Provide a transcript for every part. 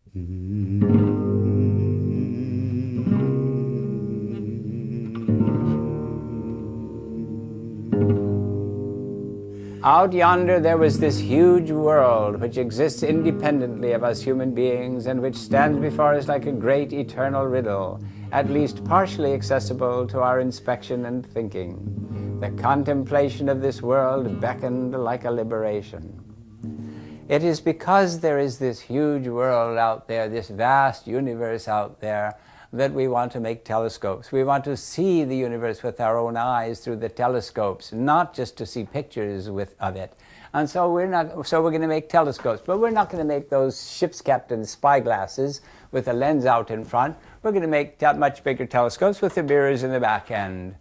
Out yonder there was this huge world which exists independently of us human beings and which stands before us like a great eternal riddle, at least partially accessible to our inspection and thinking. The contemplation of this world beckoned like a liberation. It is because there is this huge world out there, this vast universe out there, that we want to make telescopes. We want to see the universe with our own eyes through the telescopes, not just to see pictures of it. And so we're going to make telescopes, but we're not going to make those ship's captain's spyglasses with a lens out in front. We're going to make much bigger telescopes with the mirrors in the back end,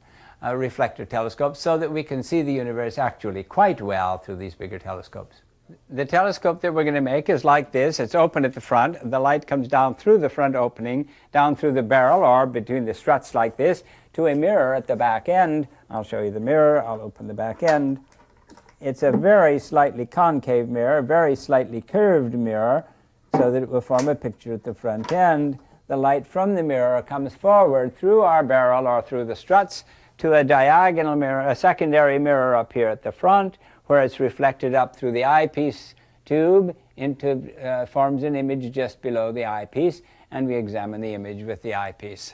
reflector telescopes, so that we can see the universe actually quite well through these bigger telescopes. The telescope that we're going to make is like this. It's open at the front. The light comes down through the front opening, down through the barrel or between the struts like this, to a mirror at the back end. I'll show you the mirror. I'll open the back end. It's a very slightly concave mirror, very slightly curved mirror, so that it will form a picture at the front end. The light from the mirror comes forward through our barrel or through the struts to a diagonal mirror, a secondary mirror up here at the front, where it's reflected up through the eyepiece tube forms an image just below the eyepiece, and we examine the image with the eyepiece.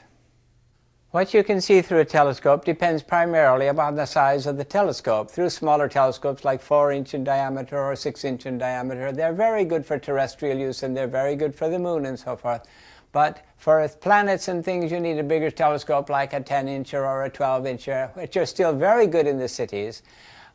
What you can see through a telescope depends primarily upon the size of the telescope. Through smaller telescopes like 4-inch in diameter or 6-inch in diameter, they're very good for terrestrial use and they're very good for the moon and so forth. But for planets and things, you need a bigger telescope like a 10-incher or a 12-incher, which are still very good in the cities.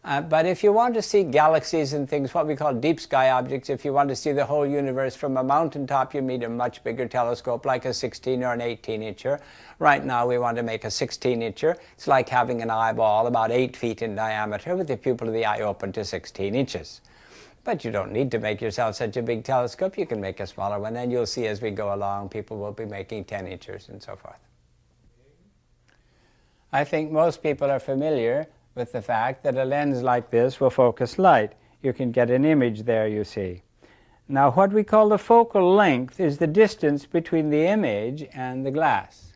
But if you want to see galaxies and things, what we call deep sky objects, if you want to see the whole universe from a mountaintop, you need a much bigger telescope like a 16 or an 18-incher. Right now we want to make a 16-incher. It's like having an eyeball about 8 feet in diameter with the pupil of the eye open to 16 inches. But you don't need to make yourself such a big telescope. You can make a smaller one, and you'll see as we go along people will be making 10-inchers and so forth. I think most people are familiar with the fact that a lens like this will focus light. You can get an image there, you see. Now what we call the focal length is the distance between the image and the glass.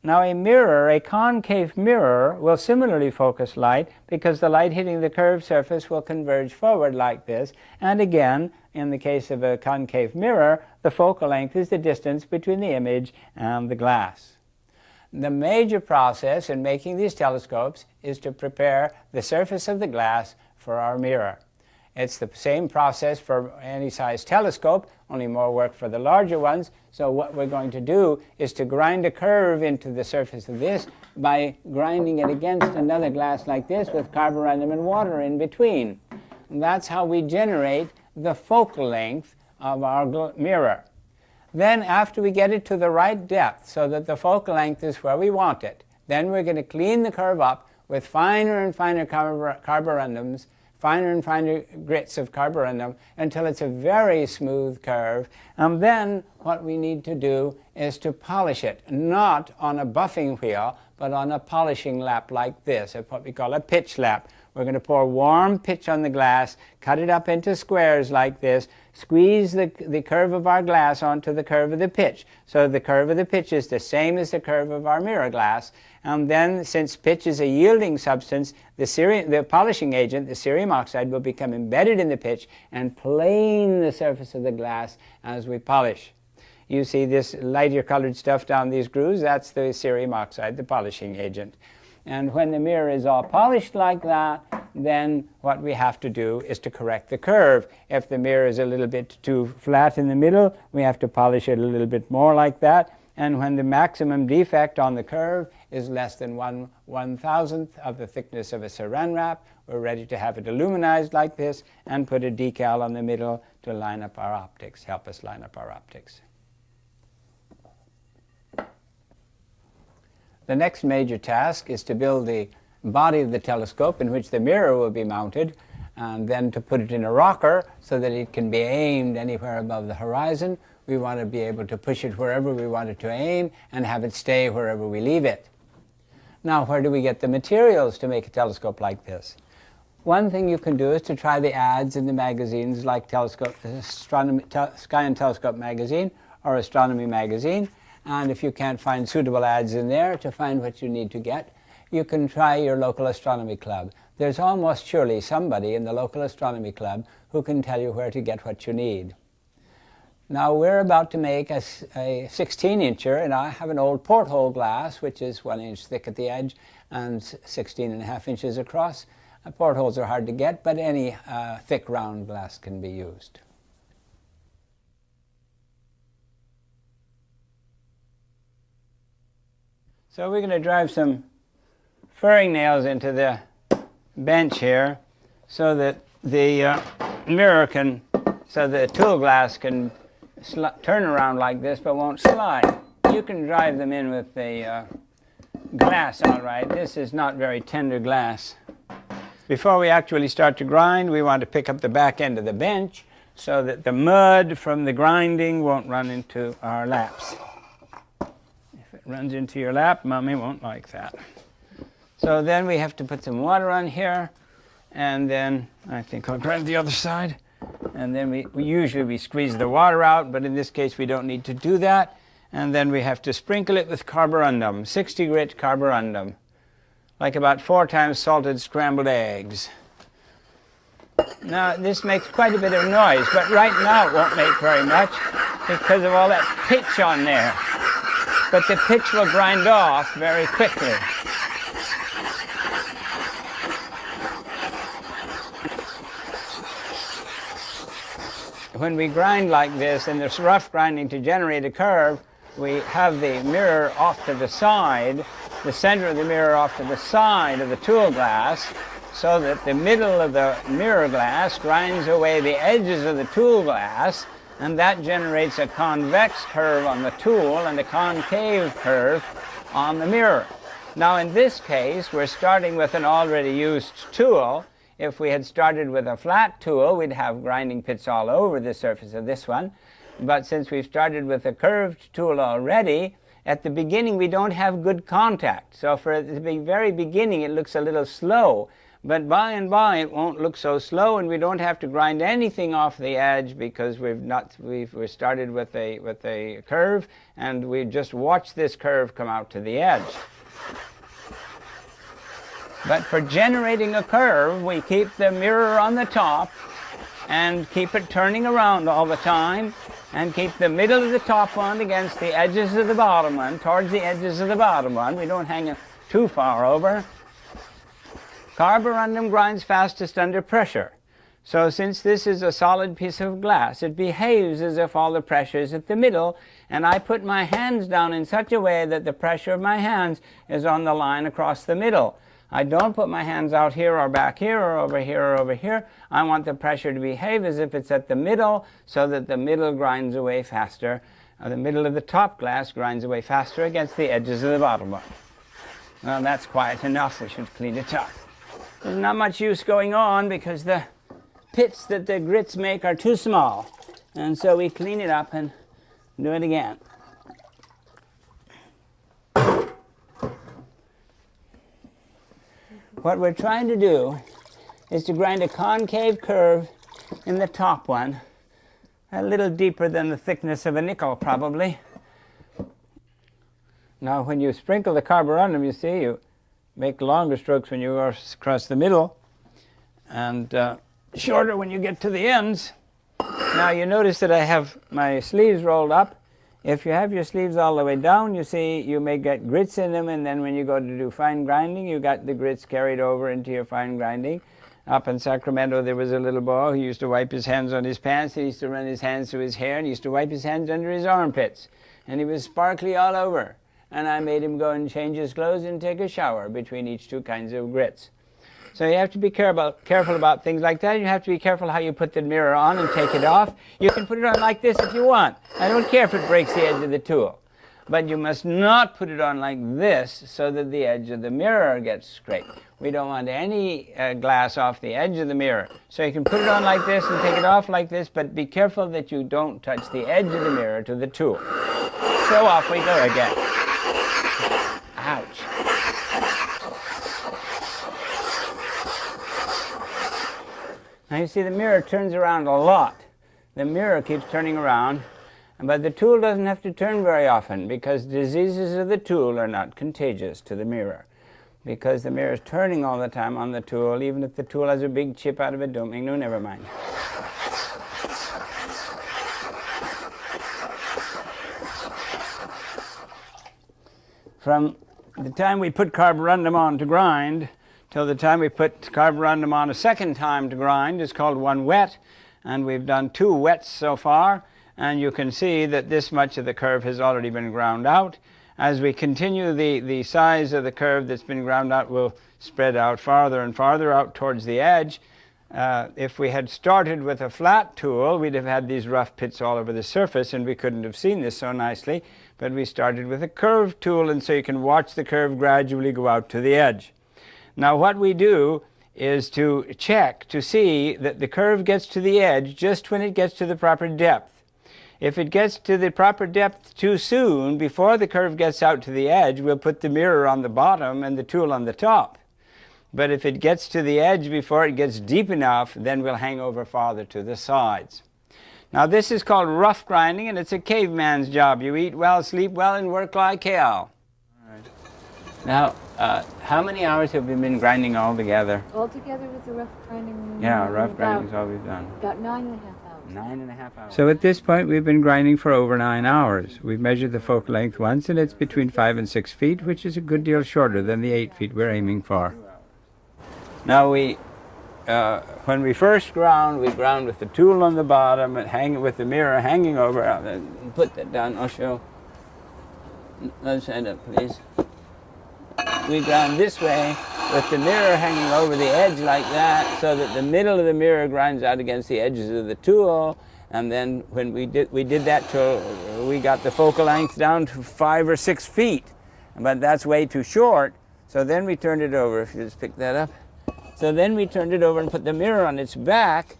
Now a mirror, a concave mirror, will similarly focus light because the light hitting the curved surface will converge forward like this. And again, in the case of a concave mirror, the focal length is the distance between the image and the glass. The major process in making these telescopes is to prepare the surface of the glass for our mirror. It's the same process for any size telescope, only more work for the larger ones. So what we're going to do is to grind a curve into the surface of this by grinding it against another glass like this with carborundum and water in between. And that's how we generate the focal length of our mirror. Then after we get it to the right depth so that the focal length is where we want it, then we're going to clean the curve up with finer and finer carborundums, finer and finer grits of carborundum until it's a very smooth curve. And then what we need to do is to polish it, not on a buffing wheel, but on a polishing lap like this, what we call a pitch lap. We're going to pour warm pitch on the glass, cut it up into squares like this, squeeze the curve of our glass onto the curve of the pitch. So the curve of the pitch is the same as the curve of our mirror glass. And then, since pitch is a yielding substance, the polishing agent, the cerium oxide, will become embedded in the pitch and plane the surface of the glass as we polish. You see this lighter colored stuff down these grooves, that's the cerium oxide, the polishing agent. And when the mirror is all polished like that, then what we have to do is to correct the curve. If the mirror is a little bit too flat in the middle, we have to polish it a little bit more like that. And when the maximum defect on the curve is less than 1/1000th of the thickness of a saran wrap, we're ready to have it aluminized like this and put a decal on the middle to line up our optics, help us line up our optics. The next major task is to build the body of the telescope in which the mirror will be mounted, and then to put it in a rocker so that it can be aimed anywhere above the horizon. We want to be able to push it wherever we want it to aim and have it stay wherever we leave it. Now, where do we get the materials to make a telescope like this? One thing you can do is to try the ads in the magazines like Sky and Telescope magazine, or Astronomy magazine. And if you can't find suitable ads in there to find what you need to get, you can try your local astronomy club. There's almost surely somebody in the local astronomy club who can tell you where to get what you need. Now we're about to make a 16-incher, and I have an old porthole glass which is 1 inch thick at the edge and 16.5 inches across. Portholes are hard to get, but any thick round glass can be used. So we're going to drive some furring nails into the bench here so that the mirror can, so the tool glass can turn around like this but won't slide. You can drive them in with the glass all right. This is not very tender glass. Before we actually start to grind, we want to pick up the back end of the bench so that the mud from the grinding won't run into our laps. If it runs into your lap, Mommy won't like that. So then we have to put some water on here, and then I think I'll grind the other side. And then we usually squeeze the water out, but in this case we don't need to do that. And then we have to sprinkle it with carborundum, 60 grit carborundum, like about 4 times salted scrambled eggs. Now this makes quite a bit of noise, but right now it won't make very much because of all that pitch on there. But the pitch will grind off very quickly. When we grind like this, and there's rough grinding to generate a curve, we have the mirror off to the side, the center of the mirror off to the side of the tool glass, so that the middle of the mirror glass grinds away the edges of the tool glass, and that generates a convex curve on the tool and a concave curve on the mirror. Now in this case, we're starting with an already used tool. If we had started with a flat tool, we'd have grinding pits all over the surface of this one. But since we've started with a curved tool already, at the beginning we don't have good contact. So for the very beginning it looks a little slow, but by and by it won't look so slow, and we don't have to grind anything off the edge because we've started with a curve, and we just watch this curve come out to the edge. But for generating a curve, we keep the mirror on the top and keep it turning around all the time, and keep the middle of the top one against the edges of the bottom one, towards the edges of the bottom one. We don't hang it too far over. Carborundum grinds fastest under pressure. So since this is a solid piece of glass, it behaves as if all the pressure is at the middle, and I put my hands down in such a way that the pressure of my hands is on the line across the middle. I don't put my hands out here or back here or over here or over here. I want the pressure to behave as if it's at the middle, so that the middle grinds away faster. The middle of the top glass grinds away faster against the edges of the bottom one. Well, that's quiet enough. We should clean it up. There's not much use going on because the pits that the grits make are too small. And so we clean it up and do it again. What we're trying to do is to grind a concave curve in the top one, a little deeper than the thickness of a nickel probably. Now when you sprinkle the carborundum, you see, you make longer strokes when you go across the middle, and shorter when you get to the ends. Now you notice that I have my sleeves rolled up. If you have your sleeves all the way down, you see you may get grits in them, and then when you go to do fine grinding, you got the grits carried over into your fine grinding. Up in Sacramento, there was a little boy who used to wipe his hands on his pants. He used to run his hands through his hair, and he used to wipe his hands under his armpits. And he was sparkly all over. And I made him go and change his clothes and take a shower between each 2 kinds of grits. So you have to be careful about things like that. You have to be careful how you put the mirror on and take it off. You can put it on like this if you want. I don't care if it breaks the edge of the tool. But you must not put it on like this so that the edge of the mirror gets scraped. We don't want any glass off the edge of the mirror. So you can put it on like this and take it off like this, but be careful that you don't touch the edge of the mirror to the tool. So off we go again. Ouch. Now you see the mirror turns around a lot. The mirror keeps turning around, But the tool doesn't have to turn very often because diseases of the tool are not contagious to the mirror. Because the mirror is turning all the time on the tool, even if the tool has a big chip out of it, don't make no, never mind. From the time we put carborundum on to grind till the time we put carborundum on a second time to grind is called one wet, and we've done 2 wets so far, and you can see that this much of the curve has already been ground out. As we continue, the size of the curve that's been ground out will spread out farther and farther out towards the edge. If we had started with a flat tool, we'd have had these rough pits all over the surface and we couldn't have seen this so nicely, but we started with a curved tool, and so you can watch the curve gradually go out to the edge. Now what we do is to check to see that the curve gets to the edge just when it gets to the proper depth. If it gets to the proper depth too soon, before the curve gets out to the edge, we'll put the mirror on the bottom and the tool on the top. But if it gets to the edge before it gets deep enough, then we'll hang over farther to the sides. Now this is called rough grinding, and it's a caveman's job. You eat well, sleep well, and work like hell. All right. Now, how many hours have we been grinding all together? All together with the rough grinding? Yeah, rough grinding is all we've done. About 9.5 hours. 9.5 hours. So at this point we've been grinding for over 9 hours. We've measured the focal length once, and it's between 5 and 6 feet, which is a good deal shorter than the 8 feet we're aiming for. Now when we first ground, we ground with the tool on the bottom and hang it with the mirror hanging over. Put that down, I'll show. Let's hand up, please. We ground this way with the mirror hanging over the edge like that, so that the middle of the mirror grinds out against the edges of the tool. And then when we did that till we got the focal length down to 5 or 6 feet, but that's way too short. So then we turned it over. If you just pick that up. So then we turned it over and put the mirror on its back,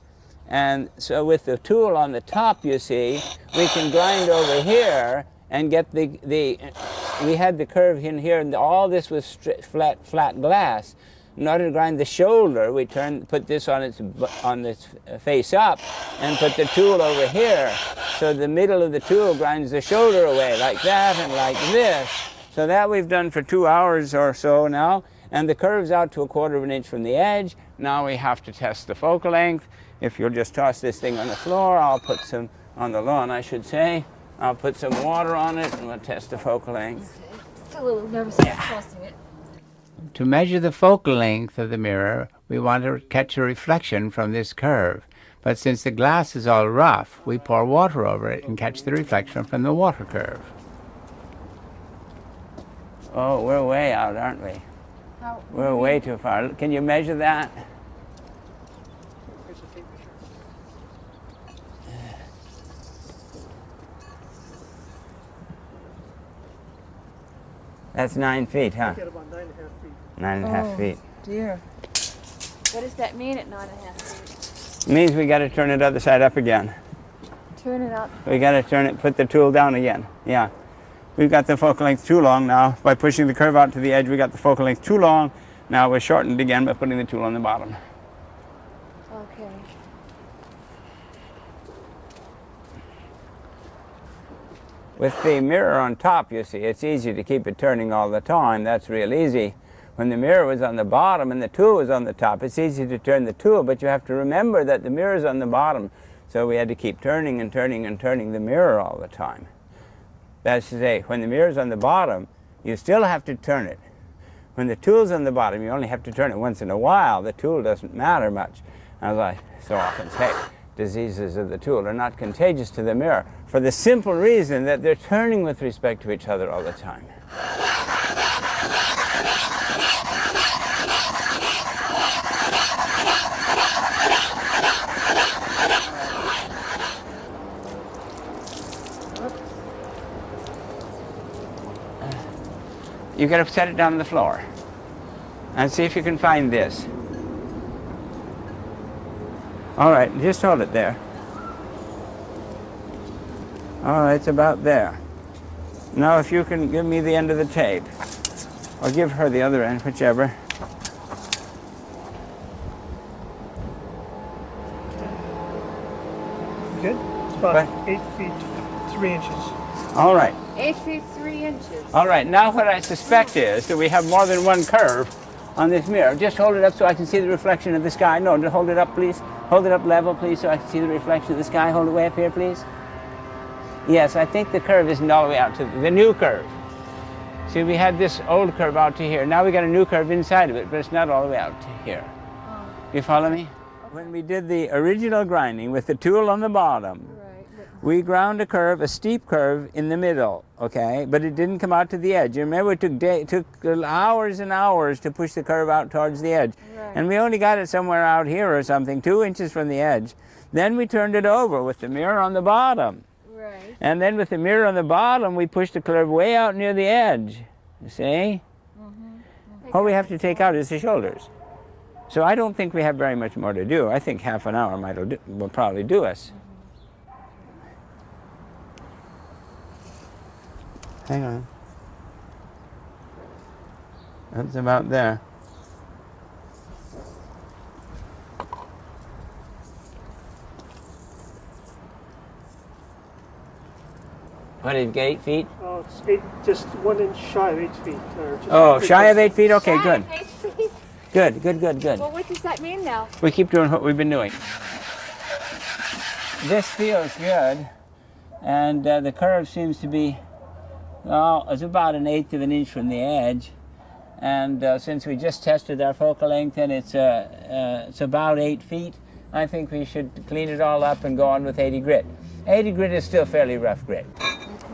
and so with the tool on the top, you see, we can grind over here and get we had the curve in here, and all this was flat glass. In order to grind the shoulder, we put this on its face up and put the tool over here. So the middle of the tool grinds the shoulder away like that and like this. So that we've done for 2 hours or so now. And the curve's out to 1/4 of an inch from the edge. Now we have to test the focal length. If you'll just toss this thing on the floor, I'll put some, on the lawn I should say, I'll put some water on it and we'll test the focal length. Okay. Still a little nervous about tossing it. To measure the focal length of the mirror, we want to catch a reflection from this curve. But since the glass is all rough, we pour water over it and catch the reflection from the water curve. Oh, we're way out, aren't we? We're way too far. Can you measure that? That's 9 feet, huh? About 9.5 feet. 9.5 feet. Dear. What does that mean at 9.5 feet? It means we got to turn it other side up again. Turn it up. We got to turn it, put the tool down again. Yeah. We've got the focal length too long now. By pushing the curve out to the edge, we got the focal length too long. Now we're shortened again by putting the tool on the bottom. Okay. With the mirror on top, you see, it's easy to keep it turning all the time. That's real easy. When the mirror was on the bottom and the tool was on the top, it's easy to turn the tool, but you have to remember that the mirror is on the bottom. So we had to keep turning and turning and turning the mirror all the time. That's to say, when the mirror's on the bottom, you still have to turn it. When the tool's on the bottom, you only have to turn it once in a while. The tool doesn't matter much. As I so often say, diseases of the tool are not contagious to the mirror for the simple reason that they're turning with respect to each other all the time. You got to set it down on the floor and see if you can find this. All right, just hold it there. All right, it's about there. Now if you can give me the end of the tape, or give her the other end, whichever. Good. It's about 8 feet, 3 inches. All right. 8 feet 3 inches. All right, now what I suspect is that we have more than one curve on this mirror. Just hold it up so I can see the reflection of the sky. No, just hold it up, please. Hold it up level, please, so I can see the reflection of the sky. Hold it way up here, please. Yes, I think the curve isn't all the way out to the new curve. See, we had this old curve out to here. Now we got a new curve inside of it, but it's not all the way out to here. Oh. You follow me? Okay. When we did the original grinding with the tool on the bottom, we ground a curve, a steep curve in the middle, okay? But it didn't come out to the edge. You remember it took hours and hours to push the curve out towards the edge. Right. And we only got it somewhere out here or something, 2 inches from the edge. Then we turned it over with the mirror on the bottom. Right. And then with the mirror on the bottom, we pushed the curve way out near the edge. You see? All we have to take out is the shoulders. So I don't think we have very much more to do. I think half an hour will probably do us. Hang on. That's about there. What did you get, 8 feet? Oh, it's just 1 inch shy of 8 feet. Oh, shy of 8 feet? Okay, Shy good. of 8 feet. Good. Well, what does that mean now? We keep doing what we've been doing. This feels good, and the curve seems to be, well, it's about 1/8 of an inch from the edge. And since we just tested our focal length and it's about 8 feet, I think we should clean it all up and go on with 80 grit. 80 grit is still fairly rough grit.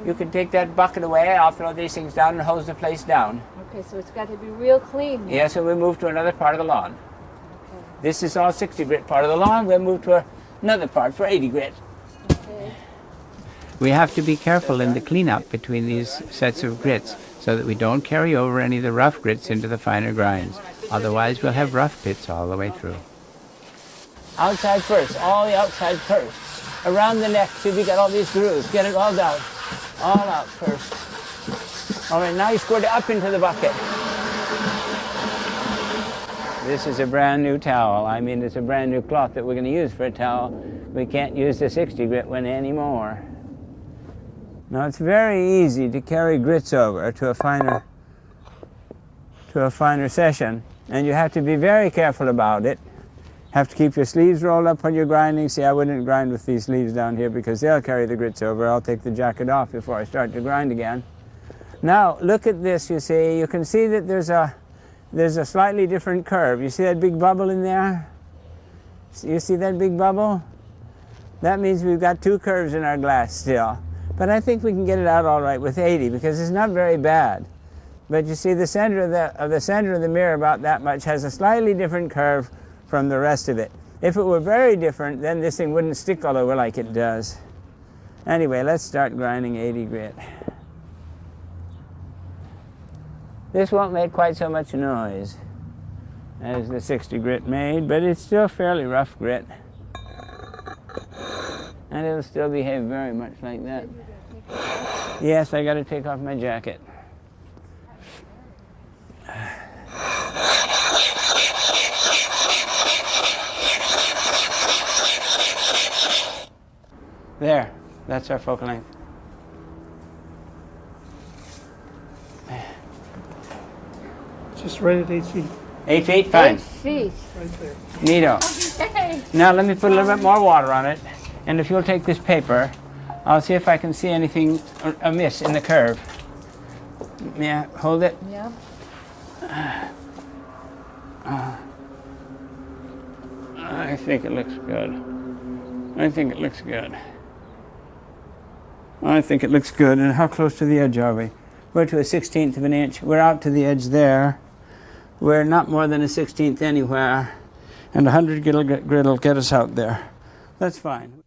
You can take that bucket away, I'll throw these things down and hose the place down. Okay, so it's got to be real clean now. Yes, and we move to another part of the lawn. Okay. This is all 60 grit part of the lawn, we'll move to another part for 80 grit. Okay. We have to be careful in the cleanup between these sets of grits so that we don't carry over any of the rough grits into the finer grinds. Otherwise we'll have rough pits all the way through. Outside first, all the outside first. Around the neck, see we got all these grooves. Get it all down. All out first. All right, now you squirt it up into the bucket. This is a brand new towel. I mean, it's a brand new cloth that we're going to use for a towel. We can't use the 60 grit one anymore. Now it's very easy to carry grits over to a finer session, and you have to be very careful about it. Have to keep your sleeves rolled up when you're grinding. See, I wouldn't grind with these sleeves down here because they'll carry the grits over. I'll take the jacket off before I start to grind again. Now, look at this, you see. You can see that there's a slightly different curve. You see that big bubble in there? You see that big bubble? That means we've got 2 curves in our glass still. But I think we can get it out all right with 80 because it's not very bad. But you see the center of the mirror, about that much, has a slightly different curve from the rest of it. If it were very different, then this thing wouldn't stick all over like it does. Anyway, let's start grinding 80 grit. This won't make quite so much noise as the 60 grit made, but it's still fairly rough grit. And it'll still behave very much like that. Yes, I got to take off my jacket. There, that's our focal length. Just right at 8 feet. 8 feet? Fine. 8 feet. Right there. Neato. Okay. Now let me put a little bit more water on it, and if you'll take this paper, I'll see if I can see anything amiss in the curve. Yeah, hold it. Yeah. I think it looks good. I think it looks good. I think it looks good. And how close to the edge are we? We're to a 1/16 of an inch. We're out to the edge there. We're not more than a 1/16 anywhere. And 100 grit will get us out there. That's fine.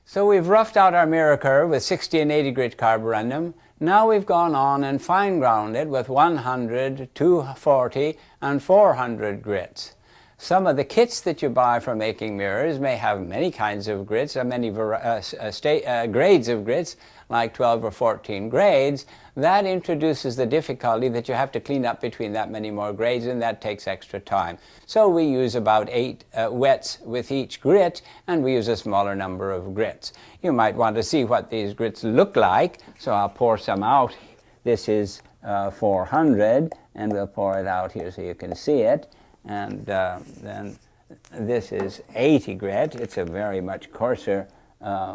So we've roughed out our mirror curve with 60 and 80 grit carborundum. Now we've gone on and fine ground it with 100, 240, and 400 grits. Some of the kits that you buy for making mirrors may have many kinds of grits, or many grades of grits, like 12 or 14 grades. That introduces the difficulty that you have to clean up between that many more grades, and that takes extra time. So we use about 8 wets with each grit, and we use a smaller number of grits. You might want to see what these grits look like, so I'll pour some out. This is 400, and we'll pour it out here so you can see it. And then this is 80 grit. It's a very much coarser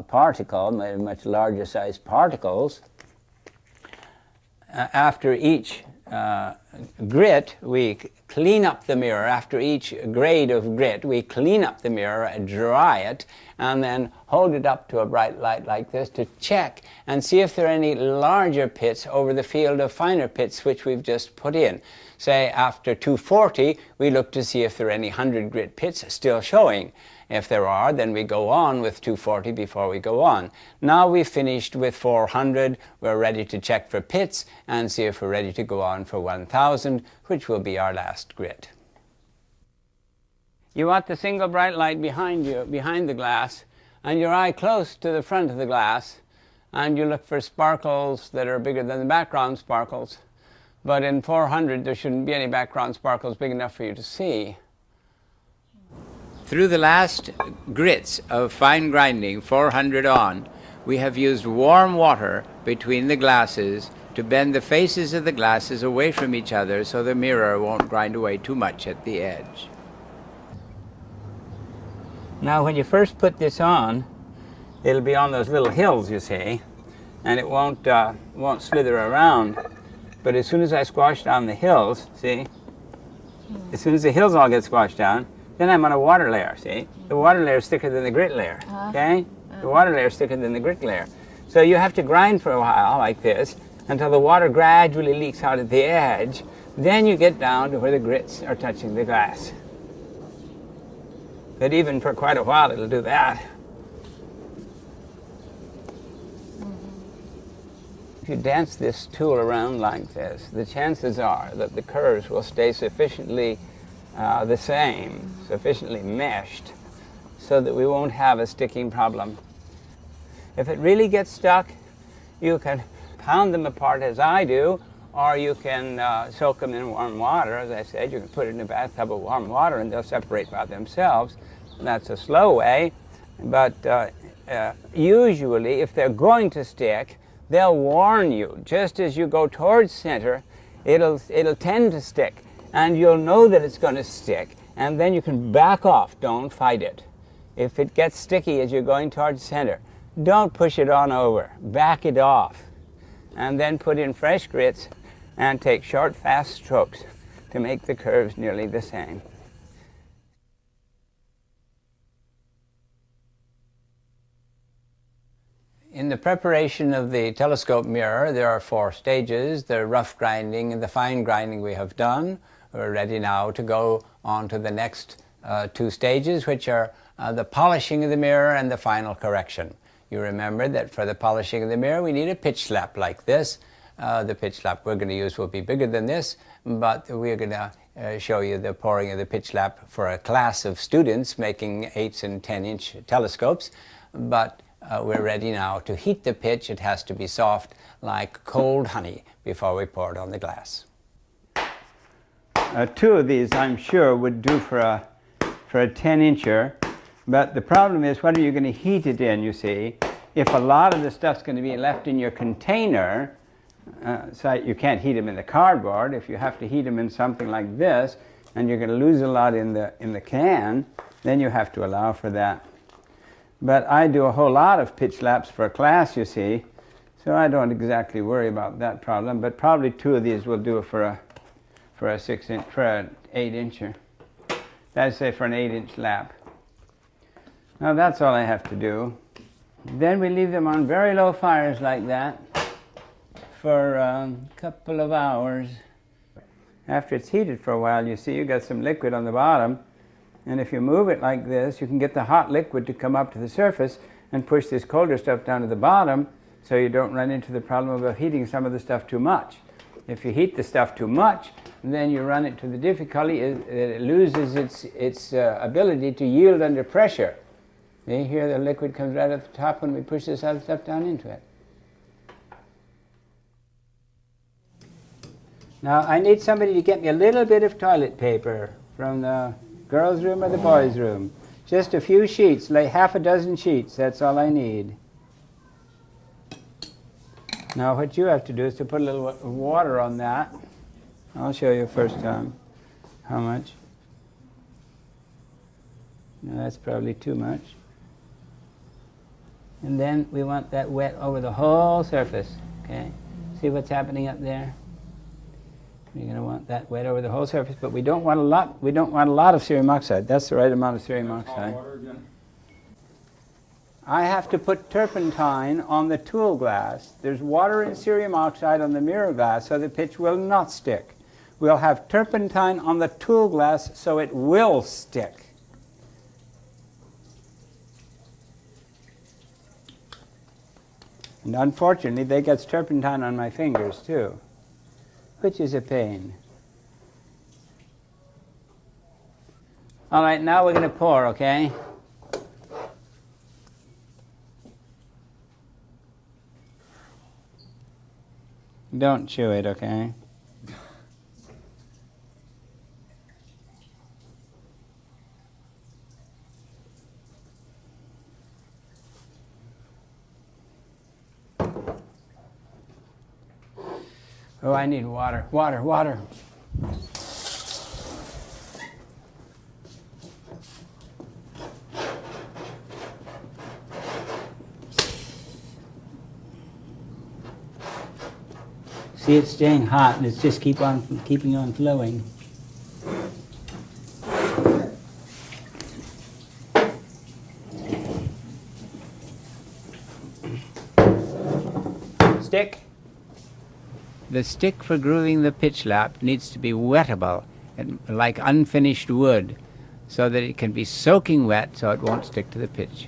particle, much larger sized particles. After each grit, we clean up the mirror. After each grade of grit, we clean up the mirror and dry it, and then hold it up to a bright light like this to check and see if there are any larger pits over the field of finer pits which we've just put in. Say after 240, we look to see if there are any 100 grit pits still showing. If there are, then we go on with 240 before we go on. Now we've finished with 400. We're ready to check for pits and see if we're ready to go on for 1000, which will be our last grit. You want the single bright light behind you, behind the glass, and your eye close to the front of the glass, and you look for sparkles that are bigger than the background sparkles. But in 400, there shouldn't be any background sparkles big enough for you to see. Through the last grits of fine grinding, 400 on, we have used warm water between the glasses to bend the faces of the glasses away from each other so the mirror won't grind away too much at the edge. Now when you first put this on, it'll be on those little hills, you see, and it won't slither around. But as soon as I squash down the hills, see, as soon as the hills all get squashed down, then I'm on a water layer, see? The water layer is thicker than the grit layer, okay? The water layer is thicker than the grit layer. So you have to grind for a while like this until the water gradually leaks out at the edge. Then you get down to where the grits are touching the glass. But even for quite a while it'll do that. If you dance this tool around like this, the chances are that the curves will stay sufficiently the same, sufficiently meshed, so that we won't have a sticking problem. If it really gets stuck, you can pound them apart as I do, or you can soak them in warm water. As I said, you can put it in a bathtub of warm water and they'll separate by themselves. That's a slow way, but usually if they're going to stick, they'll warn you. Just as you go towards center, it'll tend to stick, and you'll know that it's going to stick, and then you can back off. Don't fight it. If it gets sticky as you're going towards center, don't push it on over. Back it off, and then put in fresh grits and take short, fast strokes to make the curves nearly the same. In the preparation of the telescope mirror, there are 4 stages: the rough grinding and the fine grinding we have done. We're ready now to go on to the next 2 stages, which are the polishing of the mirror and the final correction. You remember that for the polishing of the mirror, we need a pitch slap like this. The pitch slap we're going to use will be bigger than this, but we're going to show you the pouring of the pitch slap for a class of students making 8 and 10-inch telescopes. But we're ready now to heat the pitch. It has to be soft like cold honey before we pour it on the glass. 2 of these, I'm sure, would do for a 10-incher. But the problem is, what are you going to heat it in, you see? If a lot of the stuff's going to be left in your container, so you can't heat them in the cardboard. If you have to heat them in something like this, and you're going to lose a lot in the can, then you have to allow for that. But I do a whole lot of pitch slaps for a class, you see, so I don't exactly worry about that problem. But probably 2 of these will do it for an 8-incher. That's say for an 8-inch lap. Now that's all I have to do. Then we leave them on very low fires like that for a couple of hours. After it's heated for a while, you see you got some liquid on the bottom, and if you move it like this, you can get the hot liquid to come up to the surface and push this colder stuff down to the bottom, so you don't run into the problem of heating some of the stuff too much. If you heat the stuff too much, and then you run it to the difficulty, it loses its ability to yield under pressure. See, here the liquid comes right at the top when we push this other stuff down into it. Now I need somebody to get me a little bit of toilet paper from the girls' room or the boys' room. Just a few sheets, like half a dozen sheets, that's all I need. Now what you have to do is to put a little water on that. I'll show you first time how much. No, that's probably too much. And then we want that wet over the whole surface. Okay, see what's happening up there? You're going to want that wet over the whole surface, but we don't want a lot. We don't want a lot of cerium oxide. That's the right amount of cerium oxide. I have to put turpentine on the tool glass. There's water and cerium oxide on the mirror glass, so the pitch will not stick. We'll have turpentine on the tool glass, so it will stick. And unfortunately, that gets turpentine on my fingers too, which is a pain. All right, now we're going to pour, okay? Don't chew it, okay? Oh, I need water, water, water. See, it's staying hot and it's just keeping on flowing. Stick. The stick for grooving the pitch lap needs to be wettable, and like unfinished wood, so that it can be soaking wet so it won't stick to the pitch.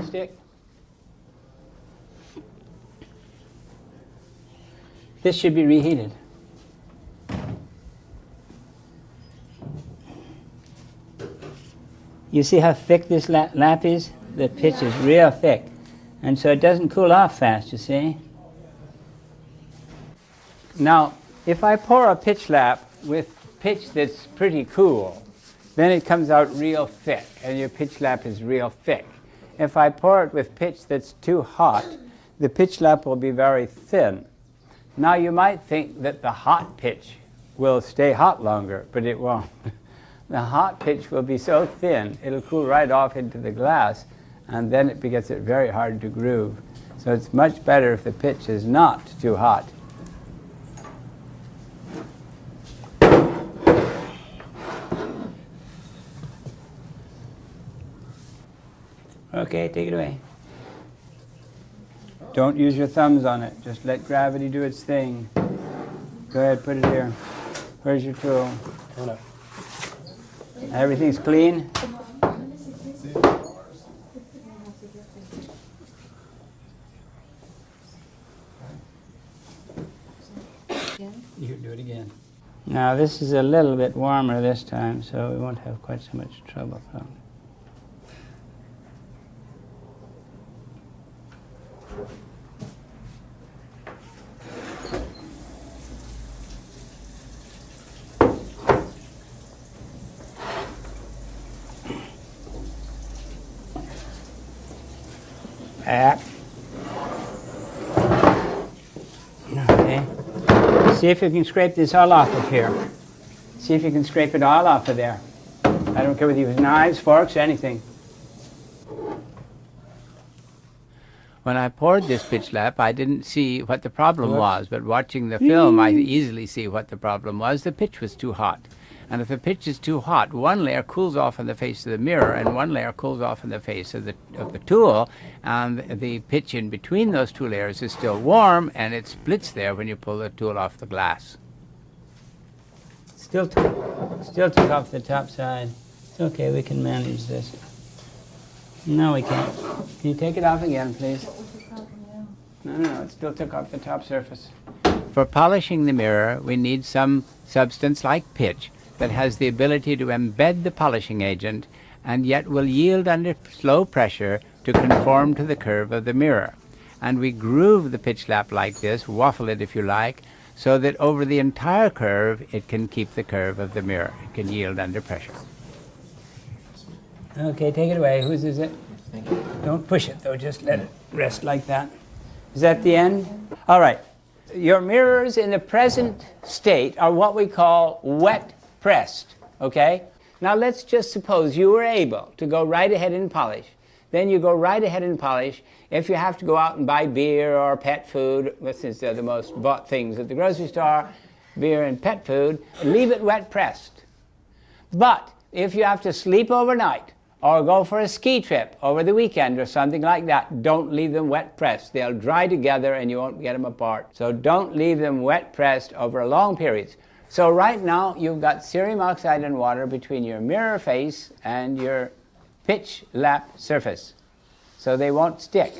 Stick. This should be reheated. You see how thick this lap is? The pitch is real thick, and so it doesn't cool off fast, you see? Now, if I pour a pitch lap with pitch that's pretty cool, then it comes out real thick, and your pitch lap is real thick. If I pour it with pitch that's too hot, the pitch lap will be very thin. Now you might think that the hot pitch will stay hot longer, but it won't. The hot pitch will be so thin, it'll cool right off into the glass, and then it gets it very hard to groove. So it's much better if the pitch is not too hot. Okay, take it away. Don't use your thumbs on it. Just let gravity do its thing. Go ahead, put it here. Where's your tool? Everything's clean? You can do it again. Now this is a little bit warmer this time, so we won't have quite so much trouble from it. Okay. See if you can scrape this all off of here. See if you can scrape it all off of there. I don't care whether you use knives, forks, anything. When I poured this pitch lap, I didn't see what the problem was, but watching the film, I easily see what the problem was. The pitch was too hot. And if the pitch is too hot, one layer cools off on the face of the mirror and one layer cools off on the face of the tool, and the pitch in between those two layers is still warm, and it splits there when you pull the tool off the glass. Still took off the top side. It's okay, we can manage this. No, we can't. Can you take it off again, please? No, it still took off the top surface. For polishing the mirror, we need some substance like pitch that has the ability to embed the polishing agent and yet will yield under slow pressure to conform to the curve of the mirror. And we groove the pitch lap like this, waffle it if you like, so that over the entire curve it can keep the curve of the mirror. It can yield under pressure. Okay, take it away. Whose is it? Thank you. Don't push it, though. Just let it rest like that. Is that the end? All right. Your mirrors in the present state are what we call wet pressed, okay? Now let's just suppose you were able to go right ahead and polish. Then you go right ahead and polish. If you have to go out and buy beer or pet food, since they're the most bought things at the grocery store, beer and pet food, leave it wet pressed. But if you have to sleep overnight, or go for a ski trip over the weekend or something like that, don't leave them wet pressed. They'll dry together and you won't get them apart. So don't leave them wet pressed over long periods. So right now you've got cerium oxide and water between your mirror face and your pitch lap surface. So they won't stick.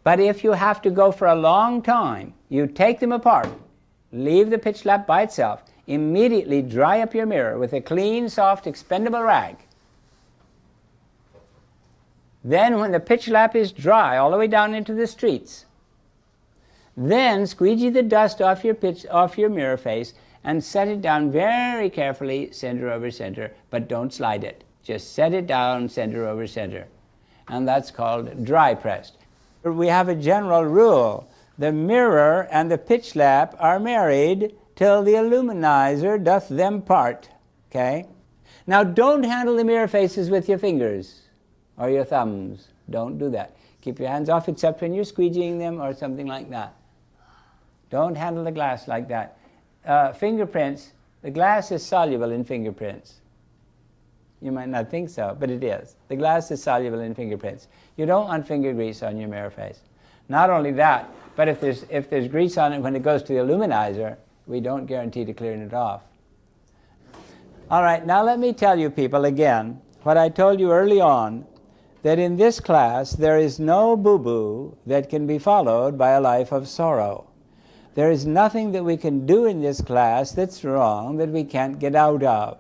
But if you have to go for a long time, you take them apart, leave the pitch lap by itself, immediately dry up your mirror with a clean, soft, expendable rag. Then when the pitch lap is dry all the way down into the streets, then squeegee the dust off your mirror face and set it down very carefully, center over center, but don't slide it. Just set it down center over center. And that's called dry pressed. We have a general rule. The mirror and the pitch lap are married till the illuminizer doth them part. Okay? Now don't handle the mirror faces with your fingers or your thumbs. Don't do that. Keep your hands off except when you're squeegeeing them or something like that. Don't handle the glass like that. Fingerprints, the glass is soluble in fingerprints. You might not think so, but it is. The glass is soluble in fingerprints. You don't want finger grease on your mirror face. Not only that, but if there's grease on it when it goes to the illuminizer, we don't guarantee to clean it off. All right, now let me tell you people again what I told you early on, that in this class there is no boo-boo that can be followed by a life of sorrow. There is nothing that we can do in this class that's wrong that we can't get out of.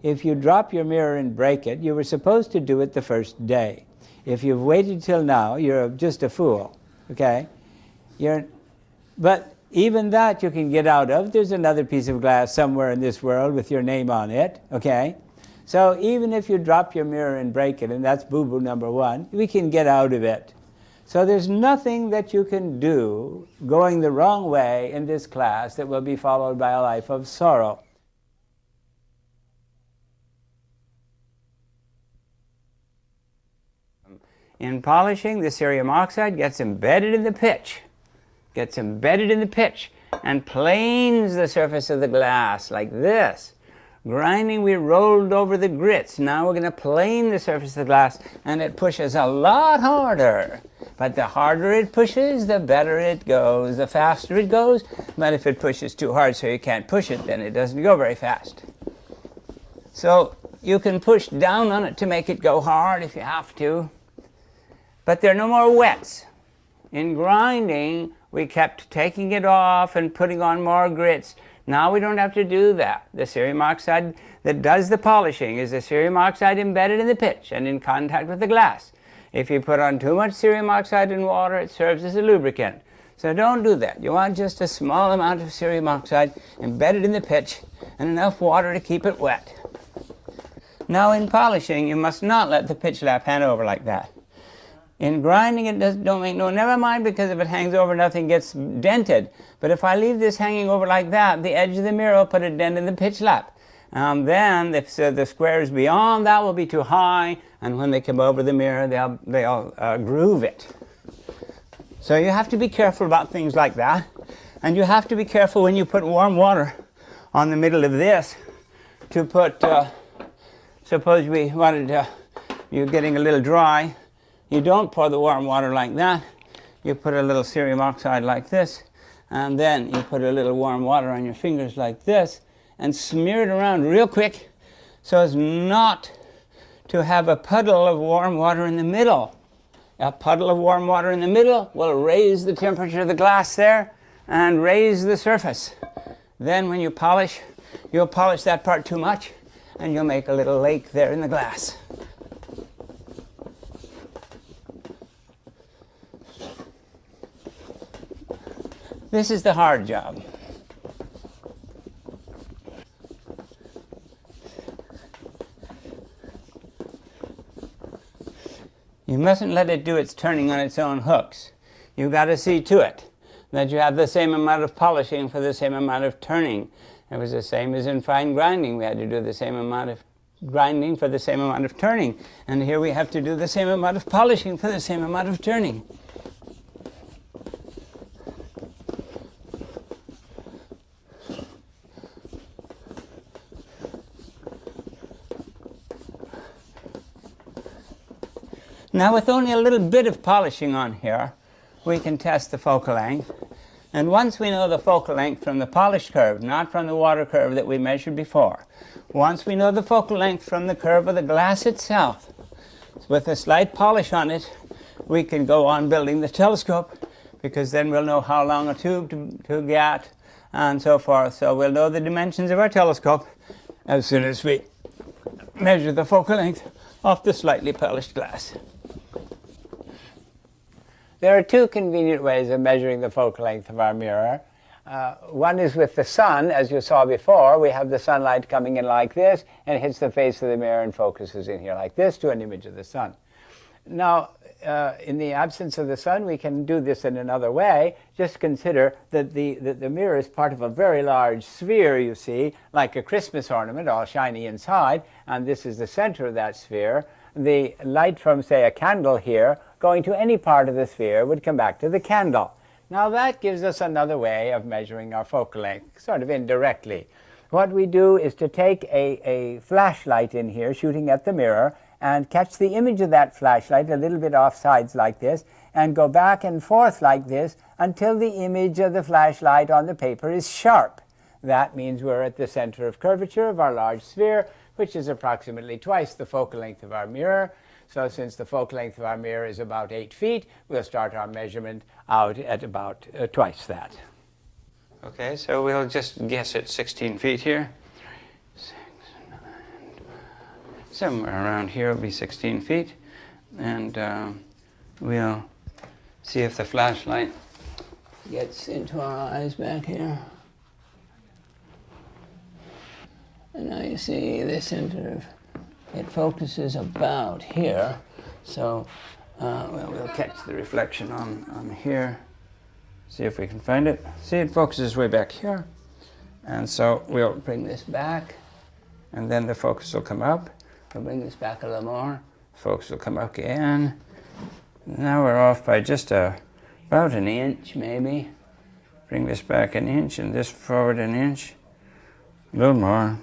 If you drop your mirror and break it, you were supposed to do it the first day. If you've waited till now, you're just a fool, okay? But even that you can get out of. There's another piece of glass somewhere in this world with your name on it, okay? So even if you drop your mirror and break it, and that's boo-boo number one, we can get out of it. So there's nothing that you can do going the wrong way in this class that will be followed by a life of sorrow. In polishing, the cerium oxide gets embedded in the pitch. And planes the surface of the glass like this. Grinding, we rolled over the grits. Now we're going to plane the surface of the glass, and it pushes a lot harder. But the harder it pushes, the better it goes, the faster it goes. But if it pushes too hard so you can't push it, then it doesn't go very fast. So you can push down on it to make it go hard if you have to. But there are no more wets. In grinding, we kept taking it off and putting on more grits. Now we don't have to do that. The cerium oxide that does the polishing is the cerium oxide embedded in the pitch and in contact with the glass. If you put on too much cerium oxide in water, it serves as a lubricant. So don't do that. You want just a small amount of cerium oxide embedded in the pitch and enough water to keep it wet. Now in polishing, you must not let the pitch lap hang over like that. In grinding, it don't make no, never mind, because if it hangs over, nothing gets dented. But if I leave this hanging over like that, the edge of the mirror will put a dent in the pitch lap. Then if the squares beyond that will be too high, and when they come over the mirror, they'll groove it. So you have to be careful about things like that. And you have to be careful when you put warm water on the middle of this to put, suppose we wanted you're getting a little dry. You don't pour the warm water like that. You put a little cerium oxide like this, and then you put a little warm water on your fingers like this and smear it around real quick so as not to have a puddle of warm water in the middle. A puddle of warm water in the middle will raise the temperature of the glass there and raise the surface. Then when you polish, you'll polish that part too much and you'll make a little lake there in the glass. This is the hard job. You mustn't let it do its turning on its own hooks. You've got to see to it that you have the same amount of polishing for the same amount of turning. It was the same as in fine grinding. We had to do the same amount of grinding for the same amount of turning. And here we have to do the same amount of polishing for the same amount of turning. Now with only a little bit of polishing on here, we can test the focal length. And once we know the focal length from the polished curve, not from the water curve that we measured before, once we know the focal length from the curve of the glass itself, with a slight polish on it, we can go on building the telescope, because then we'll know how long a tube to get and so forth. So we'll know the dimensions of our telescope as soon as we measure the focal length of the slightly polished glass. There are two convenient ways of measuring the focal length of our mirror. One is with the sun, as you saw before. We have the sunlight coming in like this, and it hits the face of the mirror and focuses in here like this to an image of the sun. Now, in the absence of the sun, we can do this in another way. Just consider that the mirror is part of a very large sphere, you see, like a Christmas ornament, all shiny inside, and this is the center of that sphere. The light from, say, a candle here, going to any part of the sphere, would come back to the candle. Now that gives us another way of measuring our focal length, sort of indirectly. What we do is to take a flashlight in here, shooting at the mirror, and catch the image of that flashlight a little bit off sides like this, and go back and forth like this until the image of the flashlight on the paper is sharp. That means we're at the center of curvature of our large sphere, which is approximately twice the focal length of our mirror. So since the focal length of our mirror is about 8 feet, we'll start our measurement out at about twice that. Okay, so we'll just guess at 16 feet here. 6, 9, somewhere around here will be 16 feet. And we'll see if the flashlight gets into our eyes back here. And now you see the center of it focuses about here, so we'll catch the reflection on here. See if we can find it. See, it focuses way back here. And so we'll bring this back, and then the focus will come up. We'll bring this back a little more. Focus will come up again. Now we're off by just about an inch, maybe. Bring this back an inch, and this forward an inch. A little more.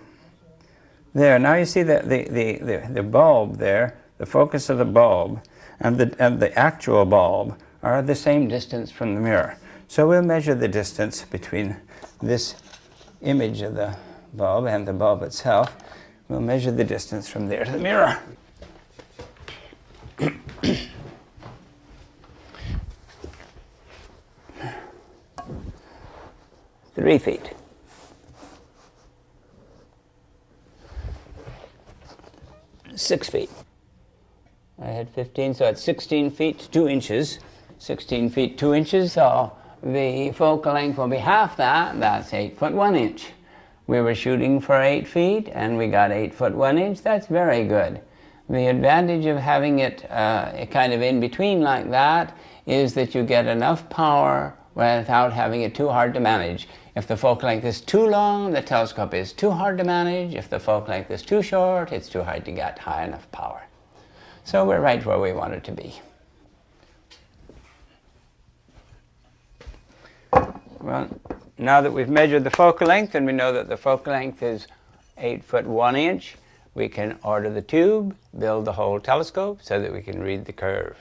There, now you see the bulb there, the focus of the bulb and the actual bulb are the same distance from the mirror. So we'll measure the distance between this image of the bulb and the bulb itself. We'll measure the distance from there to the mirror. 3 feet. 6 feet. I had 15, so it's 16 feet 2 inches. 16 feet 2 inches, so the focal length will be half that. That's 8 foot 1 inch. We were shooting for 8 feet, and we got 8 foot 1 inch. That's very good. The advantage of having it kind of in between like that is that you get enough power without having it too hard to manage. If the focal length is too long, the telescope is too hard to manage. If the focal length is too short, it's too hard to get high enough power. So we're right where we want it to be. Well, now that we've measured the focal length and we know that the focal length is 8 foot 1 inch, we can order the tube, build the whole telescope so that we can read the curve.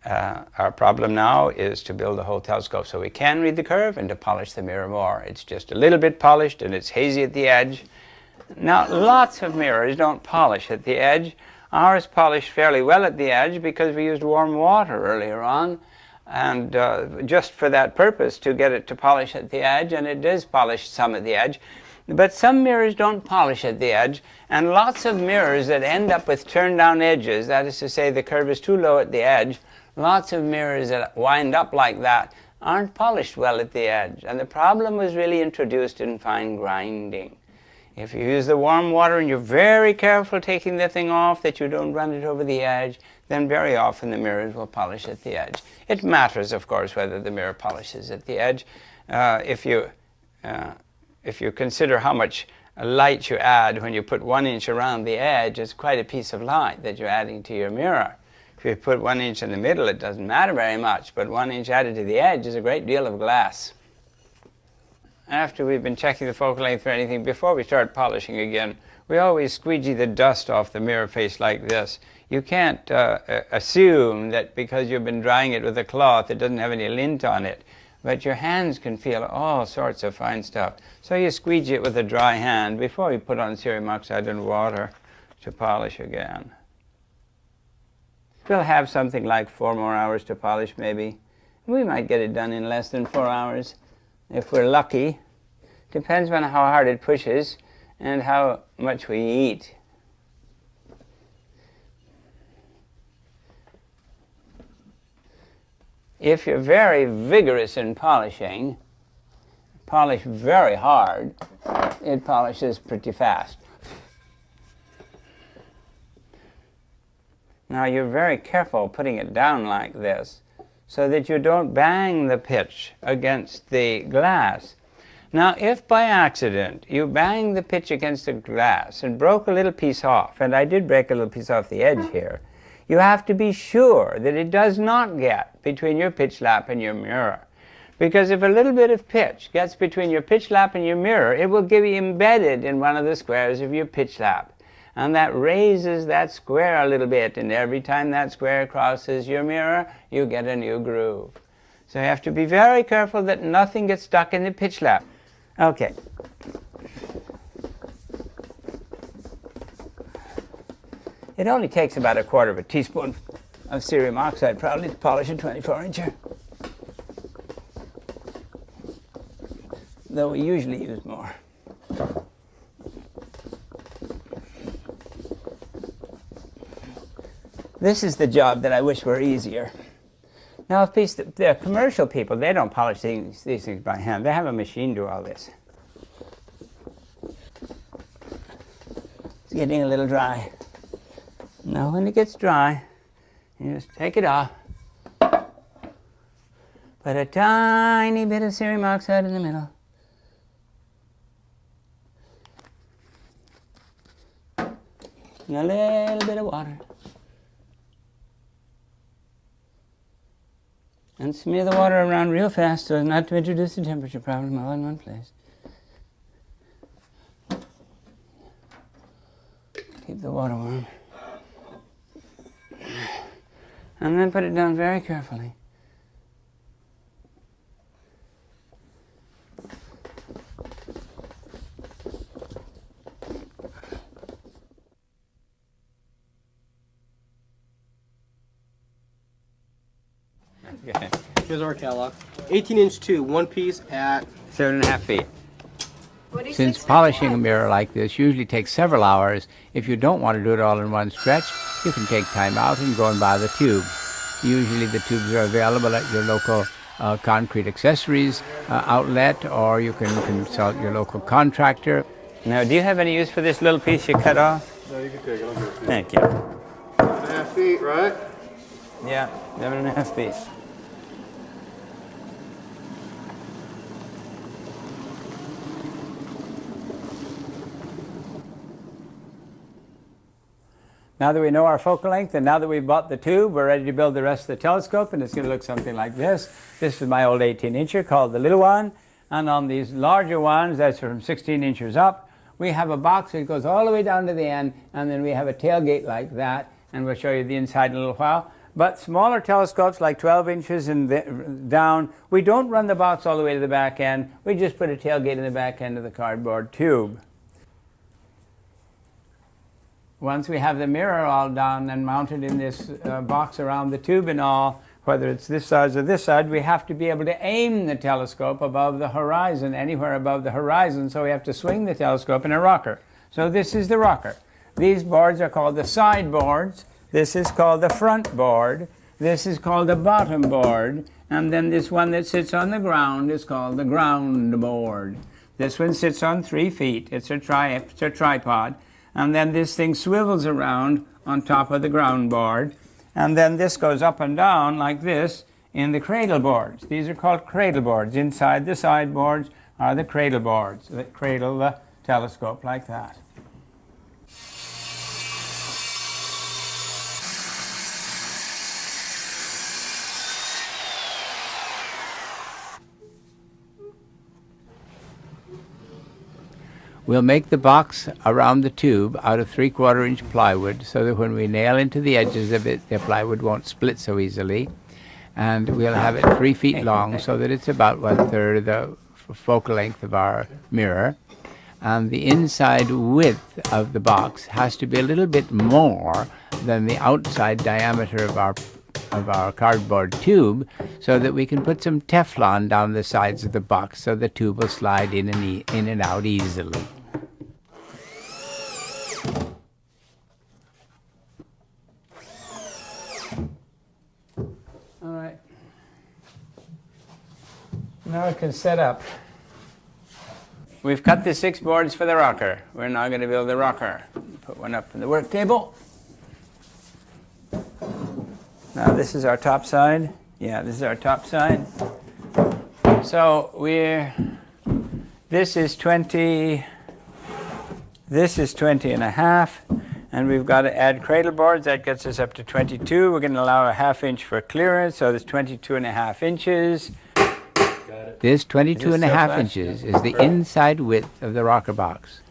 Our problem now is to build the whole telescope so we can read the curve and to polish the mirror more. It's just a little bit polished and it's hazy at the edge. Now, lots of mirrors don't polish at the edge. Ours polished fairly well at the edge because we used warm water earlier on, and just for that purpose, to get it to polish at the edge, and it does polish some at the edge. But some mirrors don't polish at the edge, and lots of mirrors that end up with turned down edges, that is to say the curve is too low at the edge, lots of mirrors that wind up like that aren't polished well at the edge. And the problem was really introduced in fine grinding. If you use the warm water and you're very careful taking the thing off that you don't run it over the edge, then very often the mirrors will polish at the edge. It matters, of course, whether the mirror polishes at the edge. If you consider how much light you add when you put 1 inch around the edge, it's quite a piece of light that you're adding to your mirror. If you put 1 inch in the middle, it doesn't matter very much, but 1 inch added to the edge is a great deal of glass. After we've been checking the focal length or anything, before we start polishing again, we always squeegee the dust off the mirror face like this. You can't assume that because you've been drying it with a cloth, it doesn't have any lint on it. But your hands can feel all sorts of fine stuff. So you squeegee it with a dry hand before you put on cerium oxide and water to polish again. We'll have something like 4 more hours to polish maybe. We might get it done in less than 4 hours if we're lucky. Depends on how hard it pushes and how much we eat. If you're very vigorous in polishing, polish very hard, it polishes pretty fast. Now you're very careful putting it down like this so that you don't bang the pitch against the glass. Now if by accident you bang the pitch against the glass and broke a little piece off, and I did break a little piece off the edge here, you have to be sure that it does not get between your pitch lap and your mirror. Because if a little bit of pitch gets between your pitch lap and your mirror, it will get embedded in one of the squares of your pitch lap. And that raises that square a little bit, and every time that square crosses your mirror, you get a new groove. So you have to be very careful that nothing gets stuck in the pitch lap. Okay. It only takes about 1/4 teaspoon of cerium oxide probably to polish a 24-incher. Though we usually use more. This is the job that I wish were easier. Now, if the commercial people, they don't polish these things by hand. They have a machine do all this. It's getting a little dry. Now, when it gets dry, you just take it off. Put a tiny bit of cerium oxide in the middle. And a little bit of water. And smear the water around real fast so as not to introduce the temperature problem all in one place. Keep the water warm. And then put it down very carefully. Okay. Here's our catalog. 18-inch tube, one piece at 7.5 feet. Since polishing a mirror like this usually takes several hours, if you don't want to do it all in one stretch, you can take time out and go and buy the tube. Usually the tubes are available at your local concrete accessories outlet, or you can consult your local contractor. Now, do you have any use for this little piece you cut off? No, you can take it. I'll give it to you. Thank you. 7.5 feet, right? Yeah, 7.5 feet. Now that we know our focal length and now that we've bought the tube, we're ready to build the rest of the telescope, and it's going to look something like this. This is my old 18-incher called the little one, and on these larger ones, that's from 16 inches up, we have a box that goes all the way down to the end, and then we have a tailgate like that, and we'll show you the inside in a little while. But smaller telescopes like 12 inches and down, we don't run the box all the way to the back end. We just put a tailgate in the back end of the cardboard tube. Once we have the mirror all done and mounted in this box around the tube and all, whether it's this side or this side, we have to be able to aim the telescope above the horizon, anywhere above the horizon, so we have to swing the telescope in a rocker. So this is the rocker. These boards are called the side boards. This is called the front board. This is called the bottom board. And then this one that sits on the ground is called the ground board. This one sits on 3 feet. It's a tripod. And then this thing swivels around on top of the ground board. And then this goes up and down like this in the cradle boards. These are called cradle boards. Inside the side boards are the cradle boards that cradle the telescope like that. We'll make the box around the tube out of 3/4 inch plywood so that when we nail into the edges of it, the plywood won't split so easily. And we'll have it 3 feet long so that it's about 1/3 of the focal length of our mirror. And the inside width of the box has to be a little bit more than the outside diameter of our cardboard tube, so that we can put some Teflon down the sides of the box so the tube will slide in and out easily. All right. Now it can set up. We've cut the 6 boards for the rocker. We're now going to build the rocker. Put one up on the work table. Now this is our top side. Yeah, this is our top side. So this is 20 and a half, and we've got to add cradle boards. That gets us up to 22. We're going to allow a 1/2 inch for clearance, so there's 22 and a half inches. This 22 and a half inches is the inside width of the rocker box.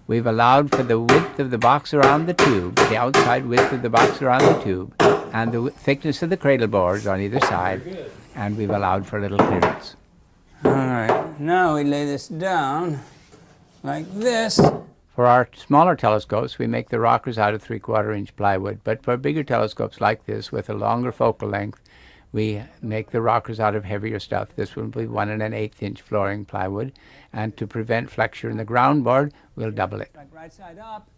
We've allowed for the width of the box around the tube, the outside width of the box around the tube, and the thickness of the cradle boards on either side, and we've allowed for a little clearance. All right, now we lay this down like this. For our smaller telescopes, we make the rockers out of 3/4 inch plywood, but for bigger telescopes like this with a longer focal length, we make the rockers out of heavier stuff. This will be 1 1/8 inch flooring plywood, and to prevent flexure in the ground board, we'll double it. Right side up.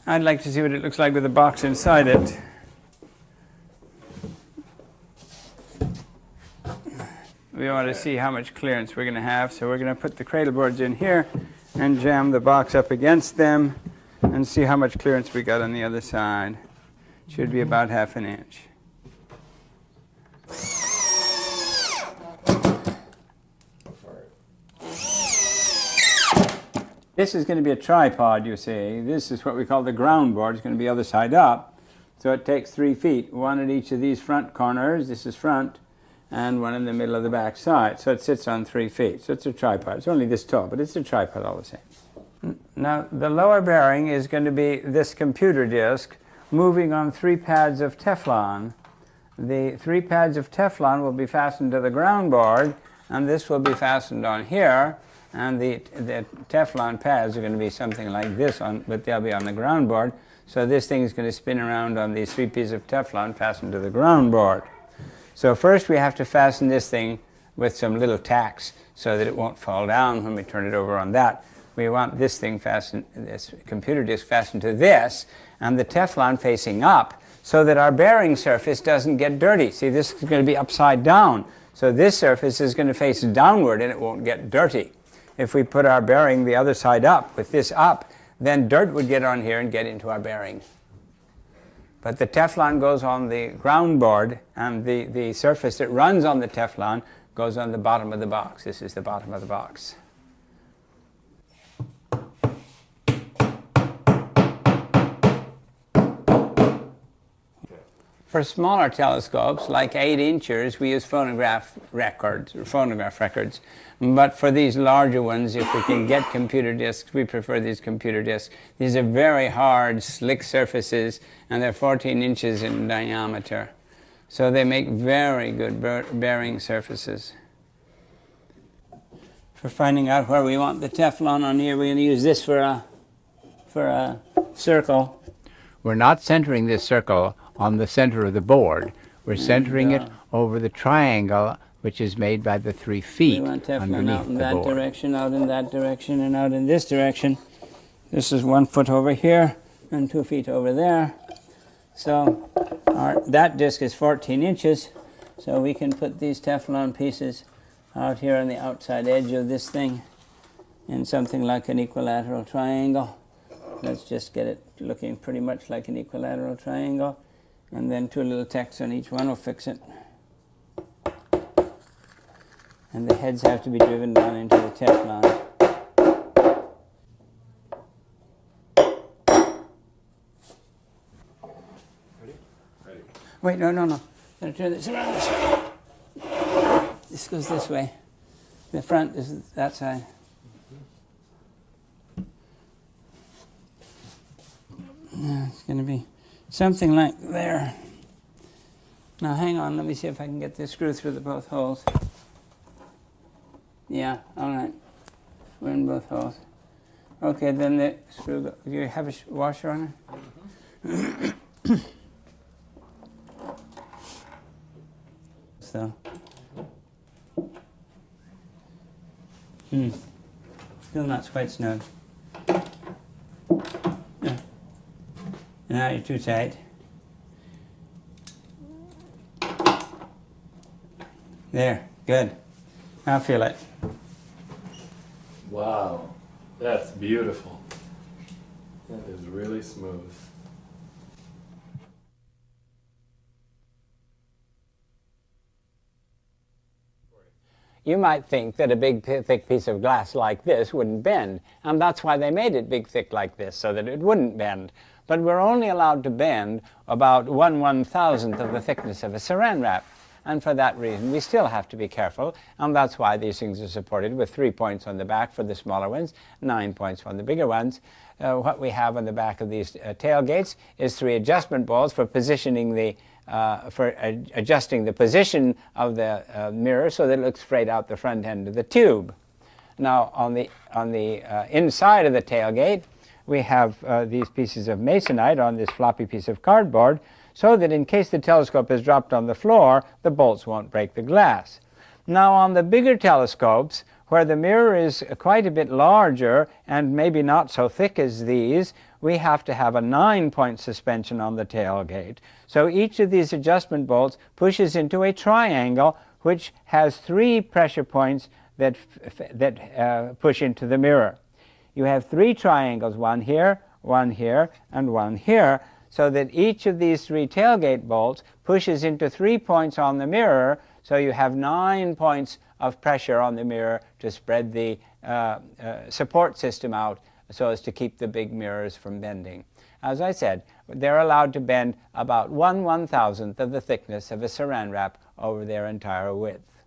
I'd like to see what it looks like with the box inside it. We want to see how much clearance we're going to have, so we're going to put the cradle boards in here and jam the box up against them and see how much clearance we got on the other side. Should be about 1/2 inch. This is going to be a tripod, you see. This is what we call the ground board. It's going to be other side up. So it takes 3 feet, one at each of these front corners. This is front, and one in the middle of the back side. So it sits on 3 feet. So it's a tripod. It's only this tall, but it's a tripod all the same. Now, the lower bearing is going to be this computer disk moving on 3 pads of Teflon. The 3 pads of Teflon will be fastened to the ground board, and this will be fastened on here. And the Teflon pads are going to be something like this, but they'll be on the ground board. So this thing is going to spin around on these 3 pieces of Teflon fastened to the ground board. So first we have to fasten this thing with some little tacks so that it won't fall down when we turn it over on that. We want this thing fastened, this computer disk fastened to this, and the Teflon facing up so that our bearing surface doesn't get dirty. See, this is going to be upside down. So this surface is going to face downward and it won't get dirty. If we put our bearing the other side up, with this up, then dirt would get on here and get into our bearing. But the Teflon goes on the ground board, and the surface that runs on the Teflon goes on the bottom of the box. This is the bottom of the box. For smaller telescopes, like 8 inchers, we use phonograph records. But for these larger ones, if we can get computer discs, we prefer these computer discs. These are very hard, slick surfaces, and they're 14 inches in diameter. So they make very good bearing surfaces. For finding out where we want the Teflon on here, we're going to use this for a circle. We're not centering this circle on the center of the board. We're centering it over the triangle which is made by the 3 feet we want Teflon underneath out in the that board. direction, out in that direction, and out in this direction. This is 1 foot over here and 2 feet over there. So that disc is 14 inches. So we can put these Teflon pieces out here on the outside edge of this thing in something like an equilateral triangle. Let's just get it looking pretty much like an equilateral triangle. And then 2 little tacks on each one will fix it. And the heads have to be driven down into the Teflon. Ready? Wait, no. Gotta turn this around this way. This goes this way. The front is that side. It's gonna be something like there. Now hang on, let me see if I can get this screw through both holes. Yeah, all right. We're in both holes. Okay, then the screw. Do you have a washer on it? So. Still not quite snug. Yeah. Now you're too tight. There, good. Now feel it. Wow, that's beautiful. That is really smooth. You might think that a big, thick piece of glass like this wouldn't bend, and that's why they made it big, thick like this, so that it wouldn't bend. But we're only allowed to bend about 1/1000th of the thickness of a saran wrap. And for that reason, we still have to be careful, and that's why these things are supported with 3 points on the back for the smaller ones, 9 points on the bigger ones. What we have on the back of these tailgates is 3 adjustment balls for positioning the adjusting the position of the mirror so that it looks straight out the front end of the tube. Now, on the inside of the tailgate, we have these pieces of masonite on this floppy piece of cardboard, so that in case the telescope is dropped on the floor, the bolts won't break the glass. Now, on the bigger telescopes, where the mirror is quite a bit larger and maybe not so thick as these, we have to have a 9-point suspension on the tailgate. So each of these adjustment bolts pushes into a triangle which has 3 pressure points that push into the mirror. You have 3 triangles, one here, and one here, so that each of these 3 tailgate bolts pushes into 3 points on the mirror, so you have 9 points of pressure on the mirror to spread the support system out so as to keep the big mirrors from bending. As I said, they're allowed to bend about 1/1000th of the thickness of a saran wrap over their entire width.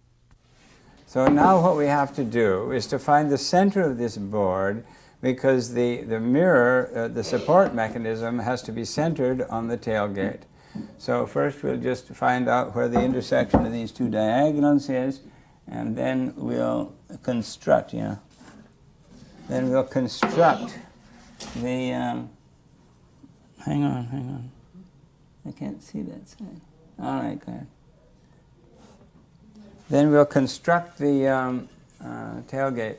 So now what we have to do is to find the center of this board, because the mirror, the support mechanism, has to be centered on the tailgate. So first we'll just find out where the intersection of these 2 diagonals is, and then we'll construct, then we'll construct the, hang on. I can't see that side. All right, good. Then we'll construct the tailgate.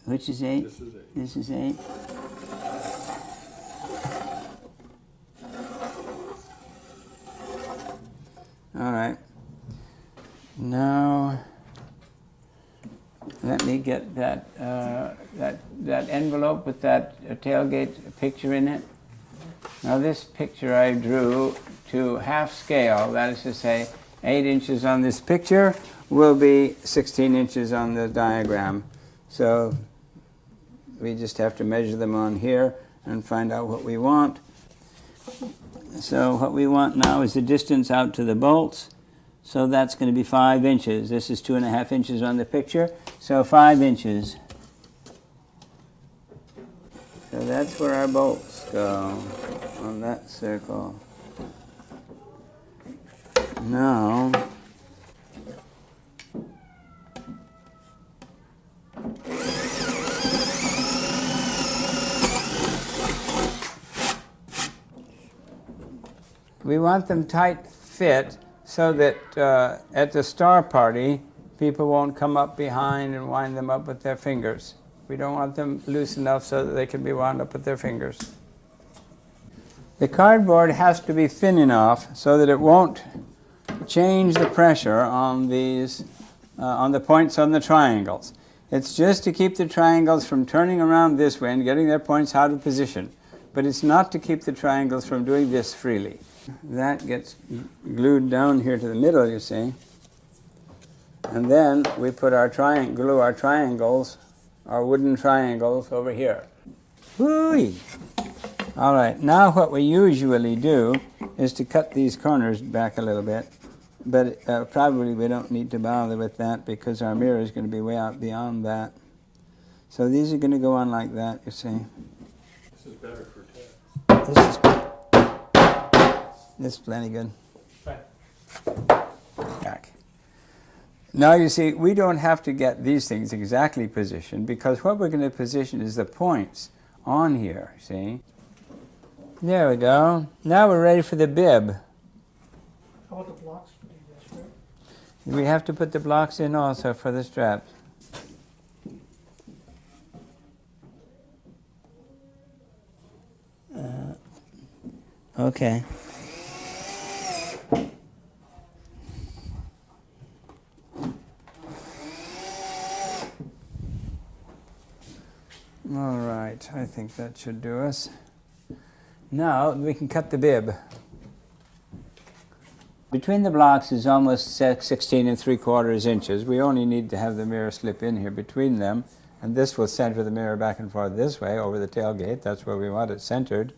Which is 8? This is 8. This is 8. All right. Now, let me get that that envelope with that tailgate picture in it. Now, this picture I drew to half scale. That is to say, 8 inches on this picture will be 16 inches on the diagram. So we just have to measure them on here and find out what we want. So what we want now is the distance out to the bolts. So that's going to be 5 inches. This is 2.5 inches on the picture. So 5 inches. So that's where our bolts go on that circle. Now, we want them tight fit so that at the star party, people won't come up behind and wind them up with their fingers. We don't want them loose enough so that they can be wound up with their fingers. The cardboard has to be thin enough so that it won't change the pressure on these, on the points on the triangles. It's just to keep the triangles from turning around this way and getting their points out of position. But it's not to keep the triangles from doing this freely. That gets glued down here to the middle, you see. And then we put our glue our triangles, our wooden triangles over here. Whoo-wee! All right, now what we usually do is to cut these corners back a little bit. But probably we don't need to bother with that because our mirror is going to be way out beyond that. So these are going to go on like that, you see. This is better for tests. This is plenty good. Back. Now you see, we don't have to get these things exactly positioned because what we're going to position is the points on here, see? There we go. Now we're ready for the bib. How about the blocks for the strap? We have to put the blocks in also for the straps. Okay. All right, I think that should do us. Now we can cut the bib. Between the blocks is almost 16 3/4 inches. We only need to have the mirror slip in here between them, and this will center the mirror back and forth this way over the tailgate. That's where we want it centered.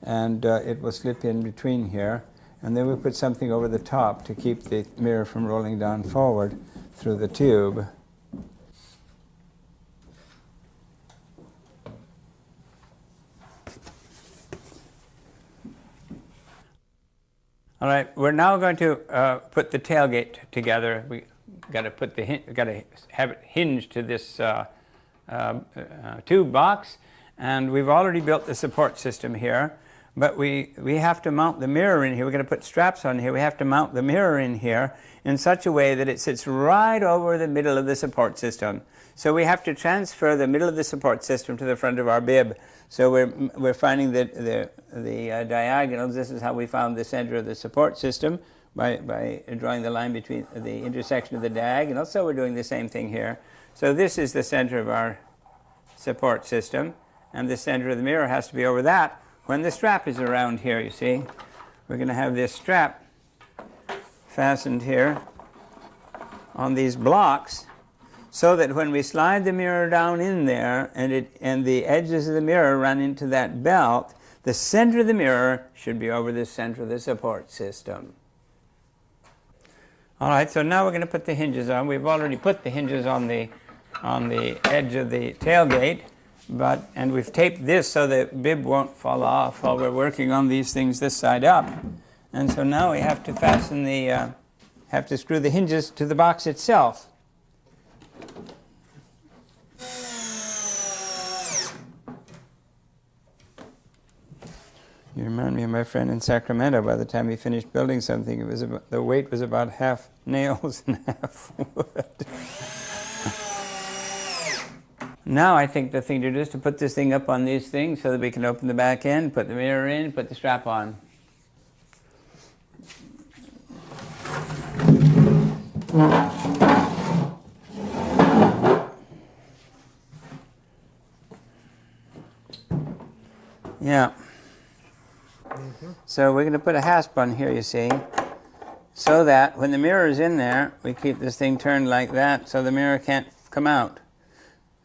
And it will slip in between here, and then we put something over the top to keep the mirror from rolling down forward through the tube. All right, we're now going to put the tailgate together. We got to put have it hinged to this tube box, and we've already built the support system here. But we have to mount the mirror in here. We're going to put straps on here. We have to mount the mirror in here in such a way that it sits right over the middle of the support system. So we have to transfer the middle of the support system to the front of our bib. So we're finding that the diagonals. This is how we found the center of the support system by drawing the line between the intersection of the diagonals. So we're doing the same thing here. So this is the center of our support system, and the center of the mirror has to be over that. When the strap is around here, you see, we're going to have this strap fastened here on these blocks so that when we slide the mirror down in there and the edges of the mirror run into that belt, the center of the mirror should be over the center of the support system. All right, so now we're going to put the hinges on. We've already put the hinges on the edge of the tailgate. And we've taped this so the bib won't fall off while we're working on these things this side up. And so now we have to fasten have to screw the hinges to the box itself. You remind me of my friend in Sacramento. By the time he finished building something, it was the weight was about half nails and half wood. Now I think the thing to do is to put this thing up on these things so that we can open the back end, put the mirror in, put the strap on. Yeah. So we're going to put a hasp on here, you see, so that when the mirror is in there, we keep this thing turned like that so the mirror can't come out.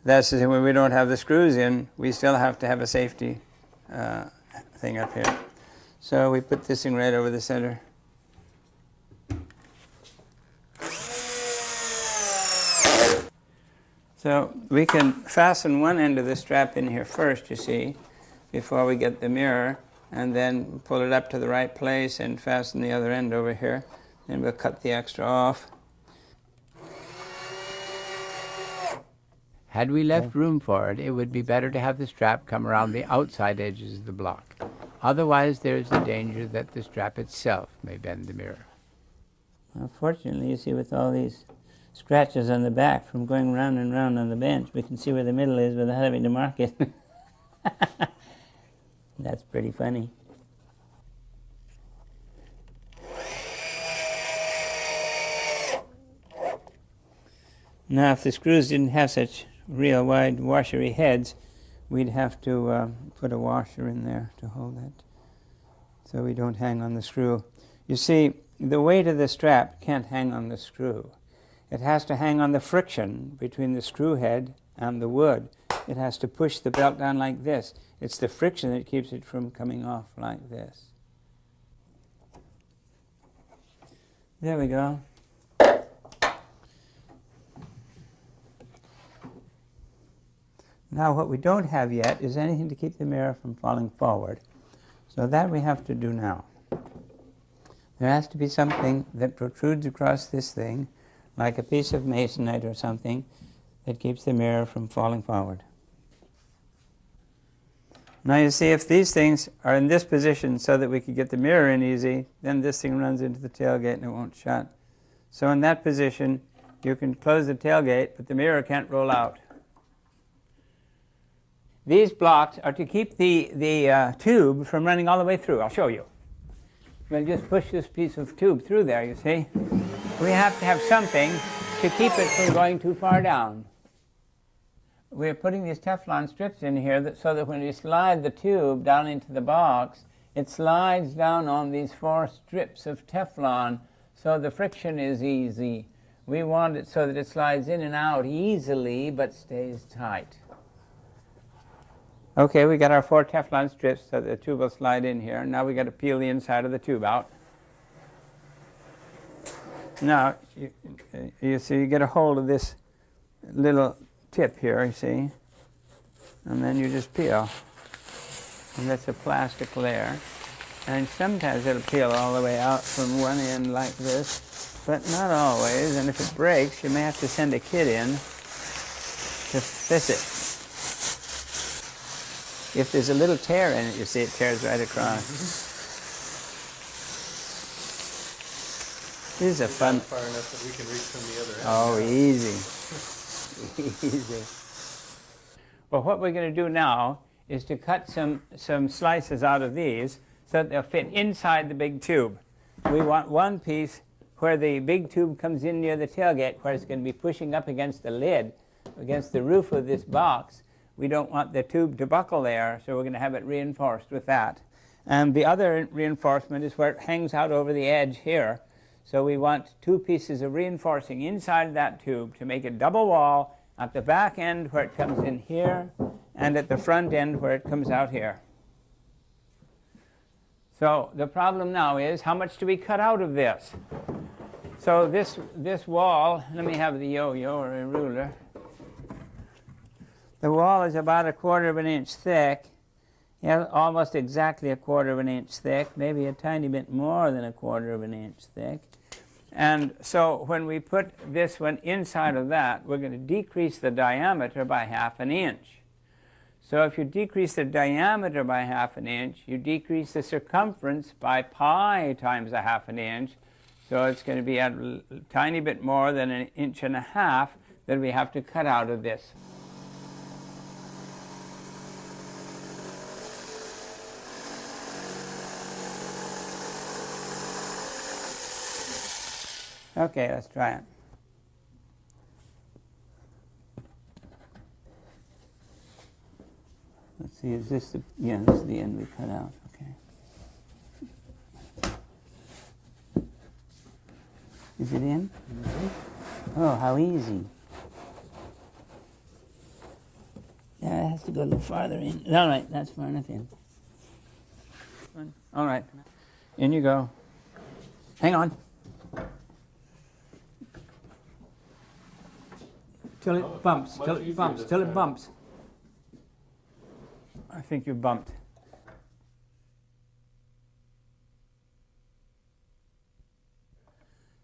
That's when we don't have the screws in, we still have to have a safety thing up here. So we put this thing right over the center. So we can fasten one end of the strap in here first, you see, before we get the mirror, and then pull it up to the right place and fasten the other end over here. Then we'll cut the extra off. Had we left room for it, it would be better to have the strap come around the outside edges of the block. Otherwise, there is the danger that the strap itself may bend the mirror. Unfortunately, you see, with all these scratches on the back from going round and round on the bench, we can see where the middle is without having to mark it. That's pretty funny. Now, if the screws didn't have such real wide washery heads, we'd have to put a washer in there to hold it so we don't hang on the screw. You see, the weight of the strap can't hang on the screw. It has to hang on the friction between the screw head and the wood. It has to push the belt down like this. It's the friction that keeps it from coming off like this. There we go. Now what we don't have yet is anything to keep the mirror from falling forward. So that we have to do now. There has to be something that protrudes across this thing, like a piece of masonite or something, that keeps the mirror from falling forward. Now you see, if these things are in this position so that we could get the mirror in easy, then this thing runs into the tailgate and it won't shut. So in that position, you can close the tailgate, but the mirror can't roll out. These blocks are to keep the tube from running all the way through. I'll show you. We'll just push this piece of tube through there, you see. We have to have something to keep it from going too far down. We're putting these Teflon strips in here so that when we slide the tube down into the box, it slides down on these 4 strips of Teflon, so the friction is easy. We want it so that it slides in and out easily but stays tight. Okay, we got our 4 Teflon strips so the tube will slide in here. Now we got to peel the inside of the tube out. Now, you see, you get a hold of this little tip here, you see, and then you just peel. And that's a plastic layer. And sometimes it'll peel all the way out from one end like this, but not always. And if it breaks, you may have to send a kid in to fix it. If there's a little tear in it, you see, it tears right across. This is a fun. Far enough that we can reach from the other end. Oh, easy. Easy. Well, what we're going to do now is to cut some slices out of these so that they'll fit inside the big tube. We want one piece where the big tube comes in near the tailgate, where it's going to be pushing up against the lid, against the roof of this box. We don't want the tube to buckle there, so we're going to have it reinforced with that. And the other reinforcement is where it hangs out over the edge here. So we want 2 pieces of reinforcing inside that tube to make a double wall at the back end where it comes in here, and at the front end where it comes out here. So the problem now is, how much do we cut out of this? So this wall, let me have the yo-yo or a ruler. The wall is about 1/4 of an inch thick, yeah, almost exactly 1/4 of an inch thick, maybe a tiny bit more than 1/4 of an inch thick. And so when we put this one inside of that, we're going to decrease the diameter by 1/2 inch. So if you decrease the diameter by 1/2 inch, you decrease the circumference by pi times 1/2 inch. So it's going to be a tiny bit more than 1.5 inches that we have to cut out of this. Okay, let's try it. Let's see, is this the, yeah, this is the end we cut out, okay. Is it in? Mm-hmm. Oh, how easy. has to go a little farther in. All right, that's far enough in. All right, in you go. Hang on. Till it bumps, till it bumps, till it bumps. I think you bumped.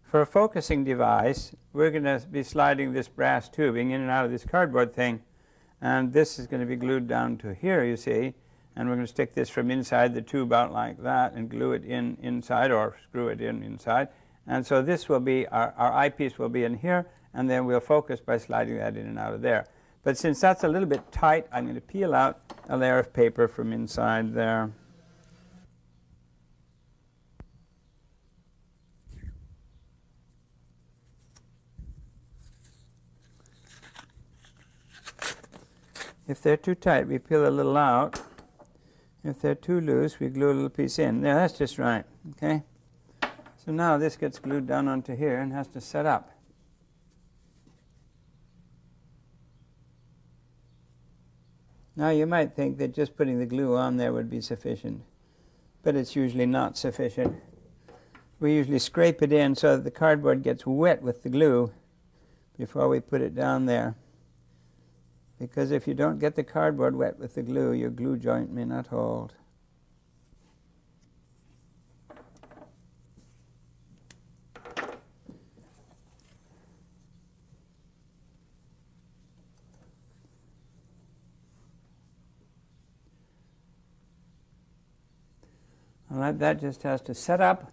For a focusing device, we're going to be sliding this brass tubing in and out of this cardboard thing, and this is going to be glued down to here, you see, and we're going to stick this from inside the tube out like that and glue it in inside, or screw it in inside. And so this will be, our eyepiece will be in here, and then we'll focus by sliding that in and out of there. But since that's a little bit tight, I'm going to peel out a layer of paper from inside there. If they're too tight, we peel a little out. If they're too loose, we glue a little piece in. Yeah, that's just right, okay? So now this gets glued down onto here and has to set up. Now you might think that just putting the glue on there would be sufficient, but it's usually not sufficient. We usually scrape it in so that the cardboard gets wet with the glue before we put it down there. Because if you don't get the cardboard wet with the glue, your glue joint may not hold. All right, that just has to set up.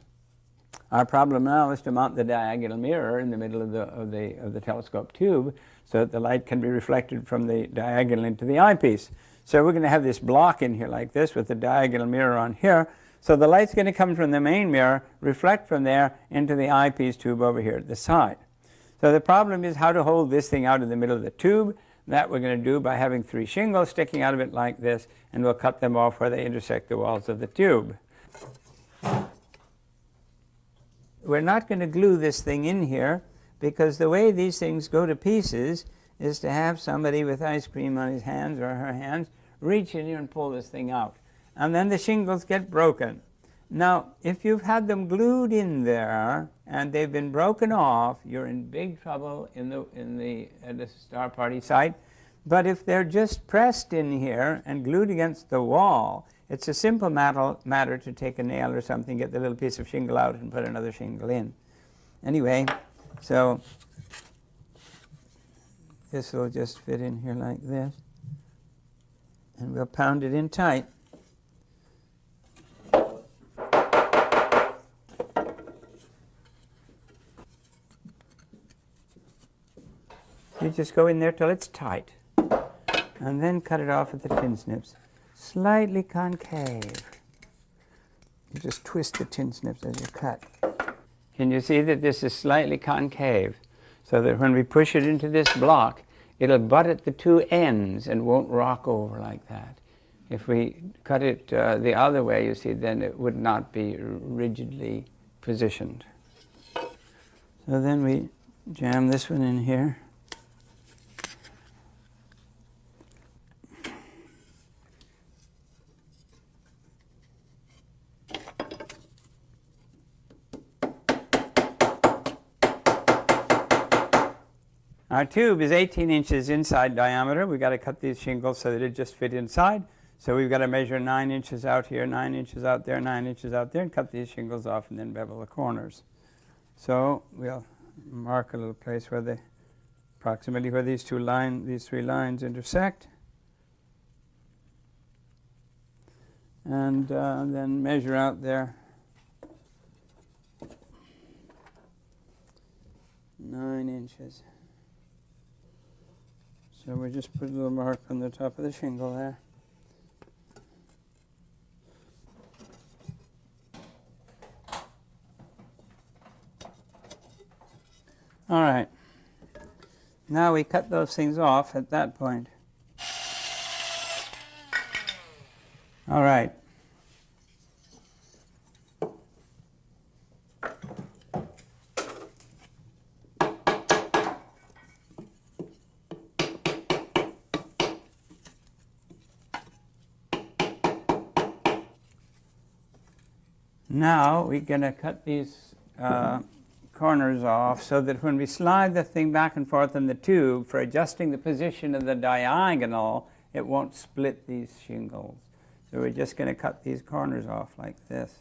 Our problem now is to mount the diagonal mirror in the middle of the telescope tube so that the light can be reflected from the diagonal into the eyepiece. So we're going to have this block in here like this with the diagonal mirror on here. So the light's going to come from the main mirror, reflect from there into the eyepiece tube over here at the side. So the problem is how to hold this thing out in the middle of the tube. That we're going to do by having 3 shingles sticking out of it like this, and we'll cut them off where they intersect the walls of the tube. We're not going to glue this thing in here because the way these things go to pieces is to have somebody with ice cream on his hands or her hands reach in here and pull this thing out. And then the shingles get broken. Now, if you've had them glued in there and they've been broken off, you're in big trouble at the Star Party site. But if they're just pressed in here and glued against the wall, it's a simple matter to take a nail or something, get the little piece of shingle out and put another shingle in. Anyway, so this will just fit in here like this. And we'll pound it in tight. You just go in there till it's tight. And then cut it off with the tin snips. Slightly concave. You just twist the tin snips as you cut. Can you see that this is slightly concave? So that when we push it into this block, it'll butt at the 2 ends and won't rock over like that. If we cut it the other way, you see, then it would not be rigidly positioned. So then we jam this one in here. Our tube is 18 inches inside diameter. We've got to cut these shingles so that it just fit inside. So we've got to measure 9 inches out here, 9 inches out there, 9 inches out there, and cut these shingles off and then bevel the corners. So we'll mark a little place where approximately where these 3 lines intersect. And then measure out there 9 inches. So we just put a little mark on the top of the shingle there. All right. Now we cut those things off at that point. All right. Now we're going to cut these corners off so that when we slide the thing back and forth in the tube for adjusting the position of the diagonal, it won't split these shingles. So we're just going to cut these corners off like this.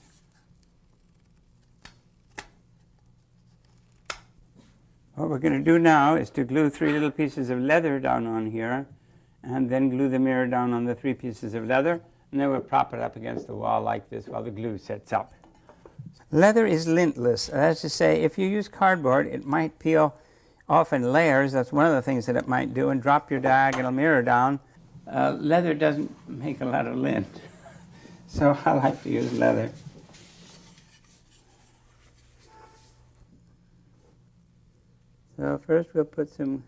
What we're going to do now is to glue 3 little pieces of leather down on here, and then glue the mirror down on the 3 pieces of leather, and then we'll prop it up against the wall like this while the glue sets up. Leather is lintless. That is to say, if you use cardboard, it might peel off in layers. That's one of the things that it might do, and drop your diagonal mirror down. Leather doesn't make a lot of lint, so I like to use leather. So first we'll put some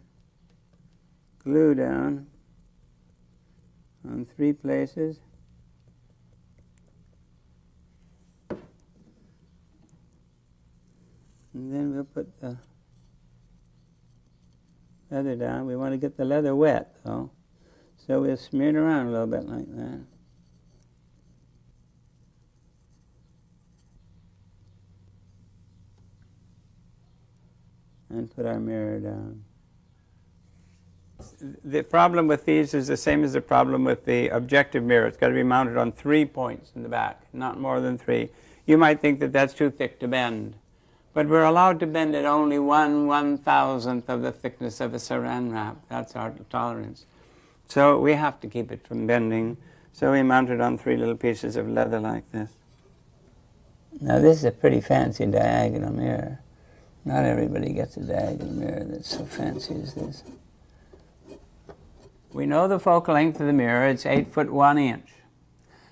glue down on 3 places. And then we'll put the leather down. We want to get the leather wet, though. So we'll smear it around a little bit like that. And put our mirror down. The problem with these is the same as the problem with the objective mirror. It's got to be mounted on 3 points in the back, not more than 3. You might think that that's too thick to bend, but we're allowed to bend it only 1/1000th of the thickness of a saran wrap. That's our tolerance. So we have to keep it from bending. So we mount it on 3 little pieces of leather like this. Now this is a pretty fancy diagonal mirror. Not everybody gets a diagonal mirror that's so fancy as this. We know the focal length of the mirror. It's 8 foot 1 inch.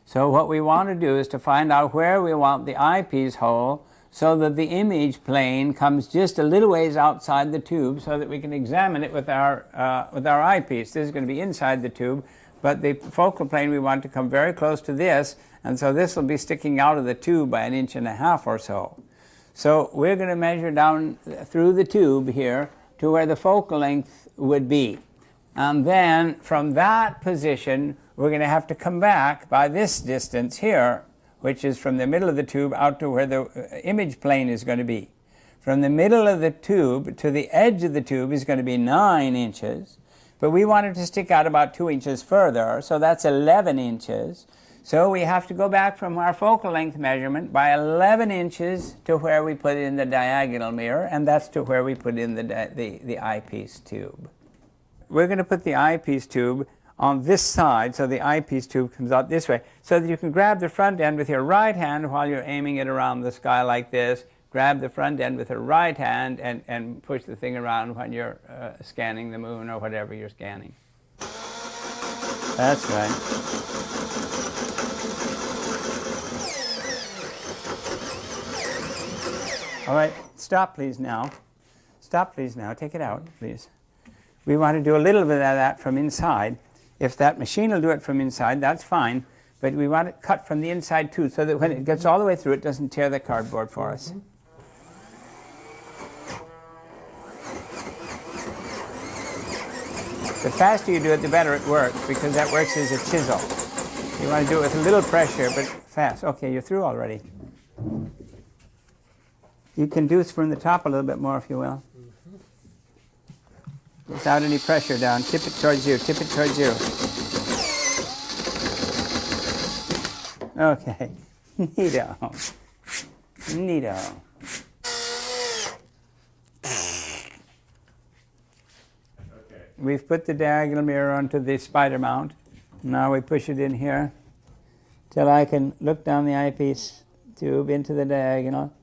So what we want to do is to find out where we want the eyepiece hole so that the image plane comes just a little ways outside the tube so that we can examine it with our eyepiece. This is going to be inside the tube, but the focal plane we want to come very close to this, and so this will be sticking out of the tube by 1.5 inches or so. So we're going to measure down through the tube here to where the focal length would be. And then from that position, we're going to have to come back by this distance here, which is from the middle of the tube out to where the image plane is going to be. From the middle of the tube to the edge of the tube is going to be 9 inches, but we want it to stick out about 2 inches further, so that's 11 inches. So we have to go back from our focal length measurement by 11 inches to where we put in the diagonal mirror, and that's to where we put in the eyepiece tube. We're going to put the eyepiece tube on this side, so the eyepiece tube comes out this way, so that you can grab the front end with your right hand while you're aiming it around the sky like this. Grab the front end with your right hand and push the thing around when you're scanning the moon or whatever you're scanning. That's right. All right, stop please now. Stop please now. Take it out, please. We want to do a little bit of that from inside. If that machine will do it from inside, that's fine, but we want it cut from the inside too, so that when it gets all the way through, it doesn't tear the cardboard for us. The faster you do it, the better it works, because that works as a chisel. You want to do it with a little pressure, but fast. Okay, you're through already. You can do this from the top a little bit more, if you will. Without any pressure down. Tip it towards you. Tip it towards you. Okay. Neato. Neato. Okay. We've put the diagonal mirror onto the spider mount. Now we push it in here till I can look down the eyepiece tube into the diagonal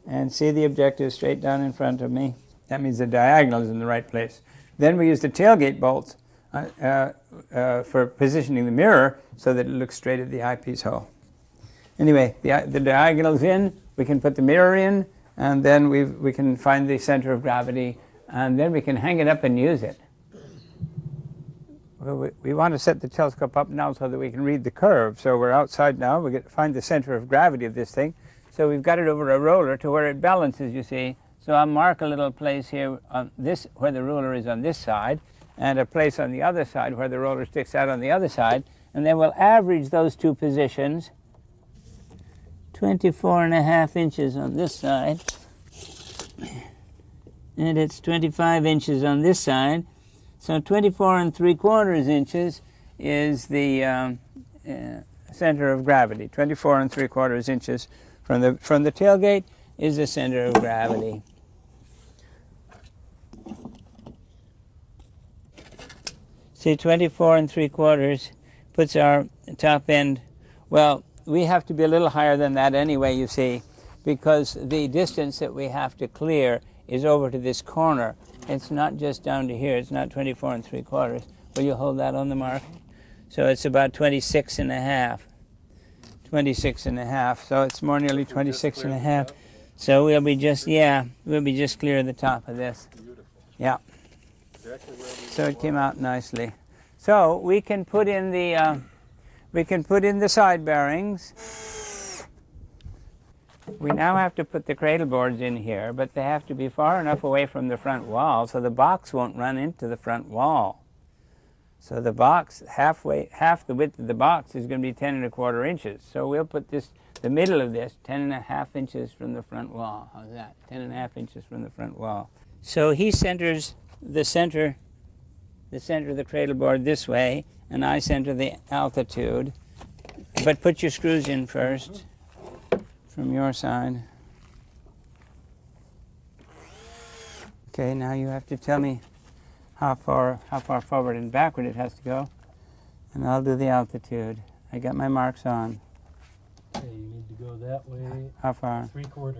and see the objective straight down in front of me. That means the diagonal is in the right place. Then we use the tailgate bolts for positioning the mirror so that it looks straight at the eyepiece hole. Anyway, the diagonal's in, we can put the mirror in, and then we can find the center of gravity, and then we can hang it up and use it. Well, we want to set the telescope up now so that we can read the curve. So we're outside now, we get to find the center of gravity of this thing. So we've got it over a roller to where it balances, you see. So I'll mark a little place here on this, where the ruler is on this side, and a place on the other side where the roller sticks out on the other side, and then we'll average those two positions 24.5 inches on this side, and it's 25 inches on this side. So 24.75 inches is the center of gravity. 24.75 inches from the tailgate is the center of gravity. See, 24.75 puts our top end, well, we have to be a little higher than that anyway, you see, because the distance that we have to clear is over to this corner. It's not just down to here. It's not 24.75. Will you hold that on the mark? So it's about 26.5. 26.5. So it's more nearly 26.5. So we'll be just, we'll be just clear of the top of this. Beautiful. Yeah. Exactly where we So it came out nicely. So we can put in the side bearings. We now have to put the cradle boards in here, but they have to be far enough away from the front wall so the box won't run into the front wall. So the box, half the width of the box is going to be 10.25 inches. So we'll put the middle of this 10.5 inches from the front wall. How's that? 10.5 inches from the front wall. So he centers the center of the cradle board this way, and I center the altitude. But put your screws in first from your side. Okay, now you have to tell me how far forward and backward it has to go, and I'll do the altitude. I got my marks on. Okay, you need to go that way. How far? 3/4.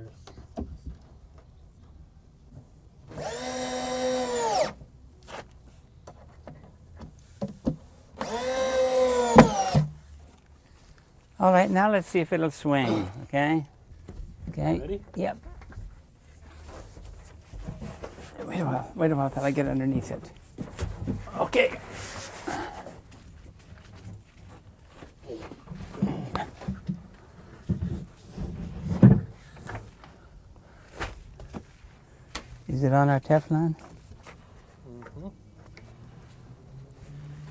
All right, now let's see if it'll swing, okay? Okay. Ready? Yep. Wait a while till I get underneath it. Okay. Is it on our Teflon? Mm-hmm.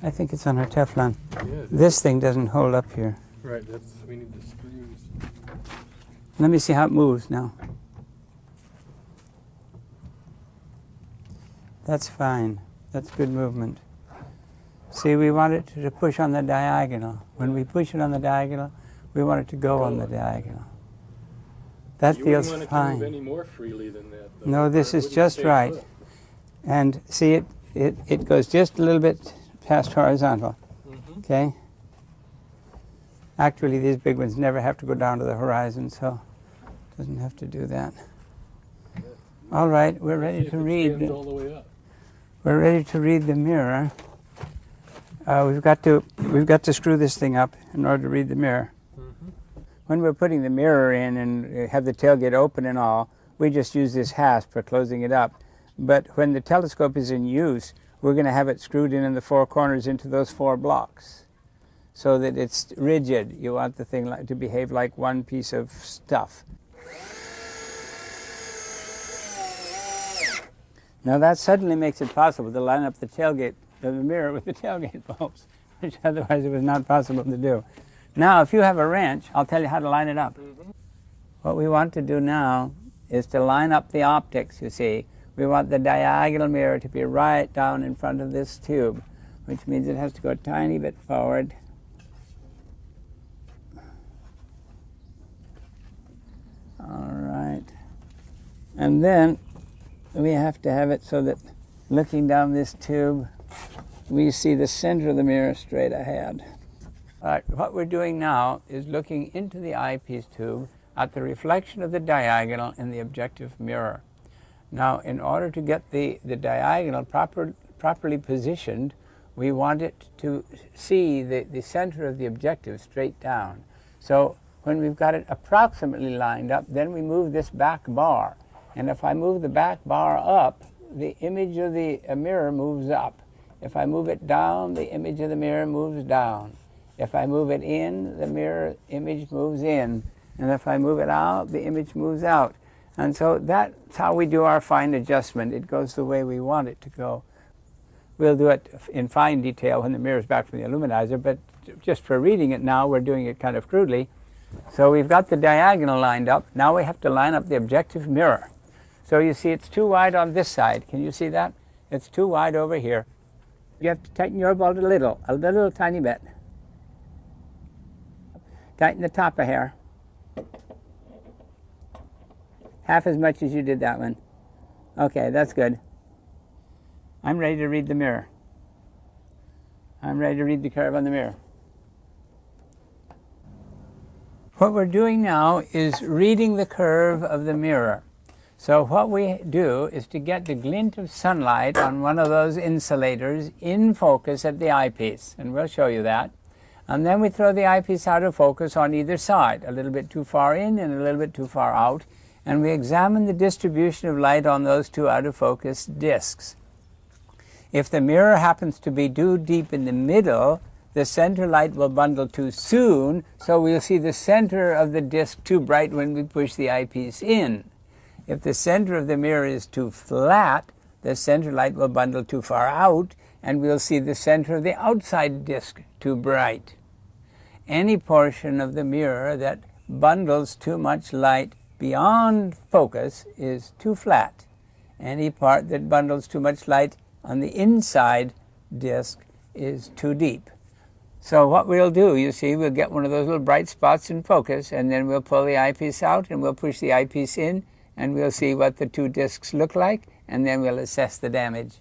I think it's on our Teflon. Yeah, This thing doesn't hold up here. right, we need the screws. Let me see how it moves now. That's fine. That's good movement. See, we want it to push on the diagonal. When we push it on the diagonal, we want it to go on the diagonal. That You feels wouldn't want it to move fine. any more freely than that, though. No, this Or it is wouldn't just stay right. put. And see, it goes just a little bit past horizontal. Mhm. Okay? Actually, these big ones never have to go down to the horizon, so it doesn't have to do that. All right, we're See ready if to it read. stands all the way up. We're ready to read the mirror. We've got to screw this thing up in order to read the mirror. Mhm. When we're putting the mirror in and have the tailgate open and all, we just use this hasp for closing it up. But when the telescope is in use, we're going to have it screwed in the four corners into those 4 blocks so that it's rigid. You want the thing to behave like one piece of stuff. Now that suddenly makes it possible to line up the tailgate of the mirror with the tailgate bulbs, which otherwise it was not possible to do. Now, if you have a wrench, I'll tell you how to line it up. What we want to do now is to line up the optics, you see. We want the diagonal mirror to be right down in front of this tube, which means it has to go a tiny bit forward. All right. And then we have to have it so that looking down this tube, we see the center of the mirror straight ahead. All right, what we're doing now is looking into the eyepiece tube at the reflection of the diagonal in the objective mirror. Now, in order to get the diagonal properly positioned, we want it to see the center of the objective straight down. So when we've got it approximately lined up, then we move this back bar. And if I move the back bar up, the image of the mirror moves up. If I move it down, the image of the mirror moves down. If I move it in, the mirror image moves in. And if I move it out, the image moves out. And so that's how we do our fine adjustment. It goes the way we want it to go. We'll do it in fine detail when the mirror's back from the illuminator, but just for reading it now, we're doing it kind of crudely. So we've got the diagonal lined up. Now we have to line up the objective mirror. So you see it's too wide on this side. Can you see that? It's too wide over here. You have to tighten your bolt a little tiny bit. Tighten the top a hair. Half as much as you did that one. Okay, that's good. I'm ready to read the mirror. I'm ready to read the curve on the mirror. What we're doing now is reading the curve of the mirror. So what we do is to get the glint of sunlight on one of those insulators in focus at the eyepiece, and we'll show you that. And then we throw the eyepiece out of focus on either side, a little bit too far in and a little bit too far out, and we examine the distribution of light on those two out of focus discs. If the mirror happens to be too deep in the middle, the center light will bundle too soon, so we'll see the center of the disc too bright when we push the eyepiece in. If the center of the mirror is too flat, the center light will bundle too far out, and we'll see the center of the outside disc too bright. Any portion of the mirror that bundles too much light beyond focus is too flat. Any part that bundles too much light on the inside disc is too deep. So what we'll do, you see, we'll get one of those little bright spots in focus, and then we'll pull the eyepiece out and we'll push the eyepiece in, and we'll see what the two discs look like, and then we'll assess the damage.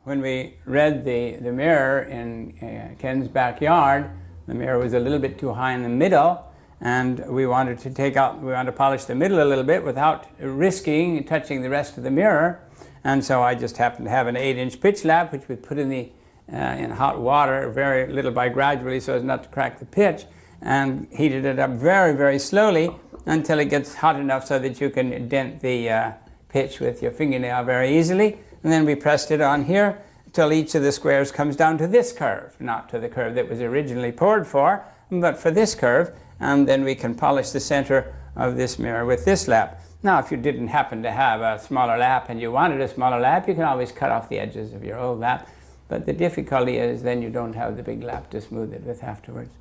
When we read the mirror in Ken's backyard, the mirror was a little bit too high in the middle, and we wanted to polish the middle a little bit without risking touching the rest of the mirror. And so I just happened to have an 8-inch pitch lamp, which we put in hot water very little by gradually so as not to crack the pitch, and heated it up very, very slowly until it gets hot enough so that you can dent the pitch with your fingernail very easily. And then we pressed it on here until each of the squares comes down to this curve, not to the curve that was originally poured for, but for this curve, and then we can polish the center of this mirror with this lap. Now, if you didn't happen to have a smaller lap and you wanted a smaller lap, you can always cut off the edges of your old lap. But the difficulty is then you don't have the big lap to smooth it with afterwards.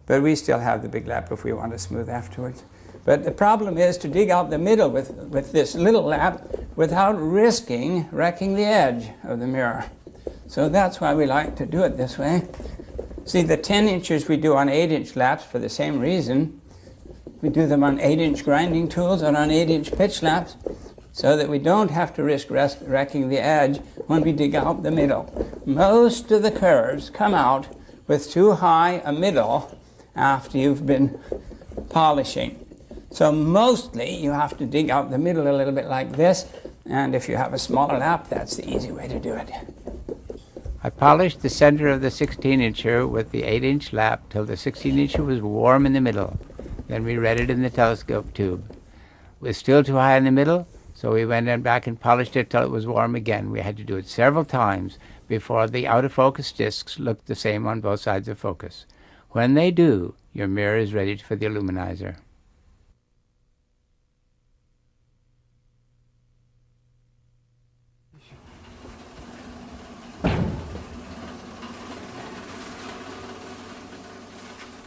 But we still have the big lap if we want to smooth afterwards. But the problem is to dig out the middle with this little lap without risking wrecking the edge of the mirror. So that's why we like to do it this way. See, the 10 inches we do on 8-inch laps for the same reason. We do them on 8-inch grinding tools and on 8-inch pitch laps so that we don't have to risk wrecking the edge when we dig out the middle. Most of the curves come out with too high a middle after you've been polishing. So mostly you have to dig out the middle a little bit like this, and if you have a smaller lap, that's the easy way to do it. I polished the center of the 16-incher with the 8-inch lap till the 16-incher was warm in the middle. Then we read it in the telescope tube. It was still too high in the middle, so we went in back and polished it till it was warm again. We had to do it several times before the out-of-focus discs looked the same on both sides of focus. When they do, your mirror is ready for the illuminator.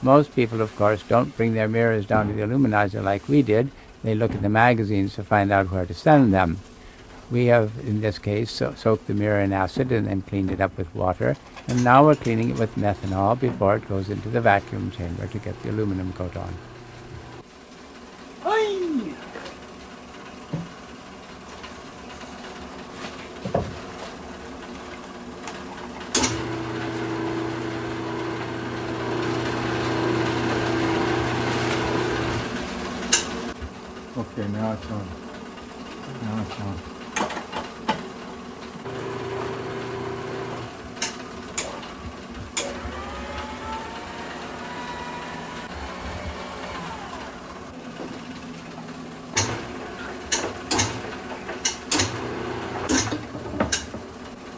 Most people, of course, don't bring their mirrors down to the illuminator like we did. They look at the magazines to find out where to send them. We have, in this case, soaked the mirror in acid and then cleaned it up with water. And now we're cleaning it with methanol before it goes into the vacuum chamber to get the aluminum coat on. Hi. Okay, now it's on. Now it's on.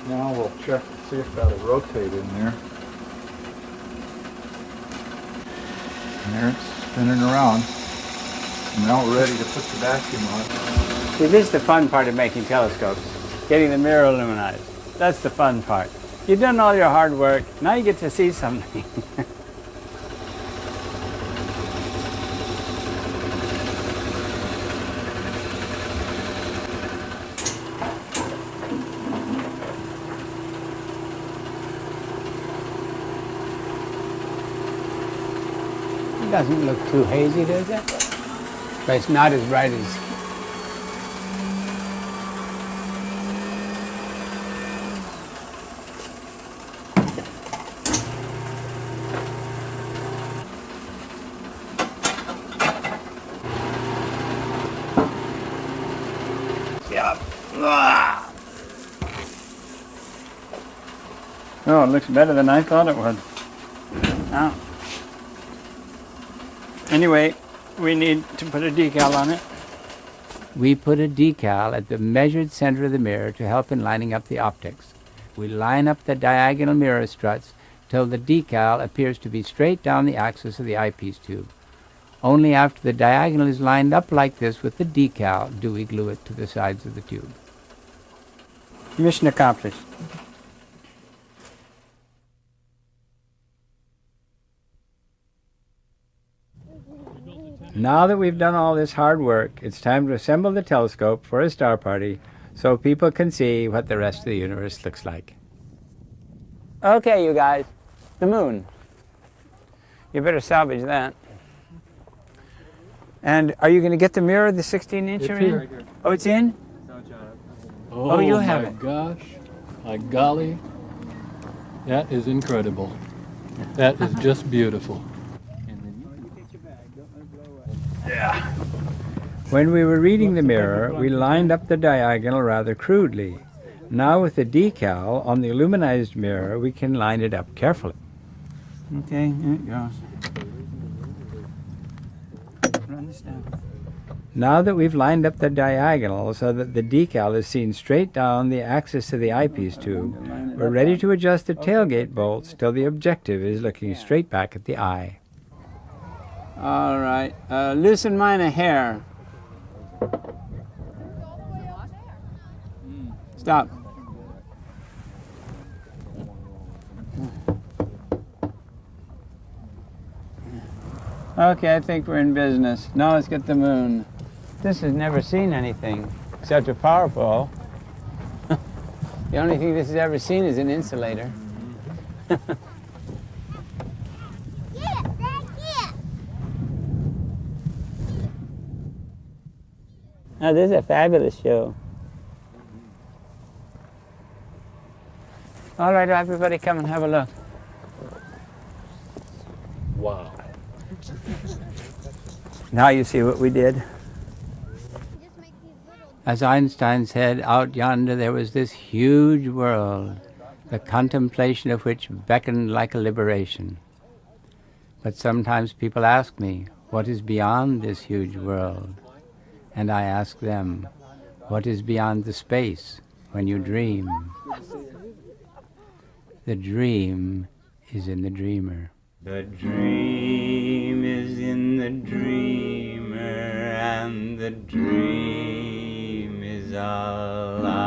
Now we'll check to see if that'll rotate in there. And there it's spinning around. Now we're ready to put the vacuum on. See, this is the fun part of making telescopes, getting the mirror illuminated. That's the fun part. You've done all your hard work. Now you get to see something. It doesn't look too hazy, does it? But it's not as bright as... Oh, it looks better than I thought it would. Oh. Anyway, we need to put a decal on it. We put a decal at the measured center of the mirror to help in lining up the optics. We line up the diagonal mirror struts till the decal appears to be straight down the axis of the eyepiece tube. Only after the diagonal is lined up like this with the decal do we glue it to the sides of the tube. Mission accomplished. Now that we've done all this hard work, it's time to assemble the telescope for a star party so people can see what the rest of the universe looks like. Okay, you guys, the moon. You better salvage that. And are you going to get the mirror, the 16-incher in? Right here. Oh, it's in? Oh, you have my it. gosh. My golly. That is incredible. That is just beautiful. When we were reading the mirror, we lined up the diagonal rather crudely. Now with the decal on the aluminized mirror, we can line it up carefully. Okay, here it goes. Run this down. Now that we've lined up the diagonal so that the decal is seen straight down the axis of the eyepiece tube, we're ready to adjust the tailgate bolts till the objective is looking straight back at the eye. All right, loosen mine a hair. Stop. Okay, I think we're in business. Now let's get the moon. This has never seen anything except a power pole. The only thing this has ever seen is an insulator. Oh, this is a fabulous show. All right, everybody come and have a look. Wow. Now you see what we did. As Einstein said, out yonder there was this huge world, the contemplation of which beckoned like a liberation. But sometimes people ask me, what is beyond this huge world? And I ask them, what is beyond the space when you dream? The dream is in the dreamer. The dream is in the dreamer, and the dream is alive.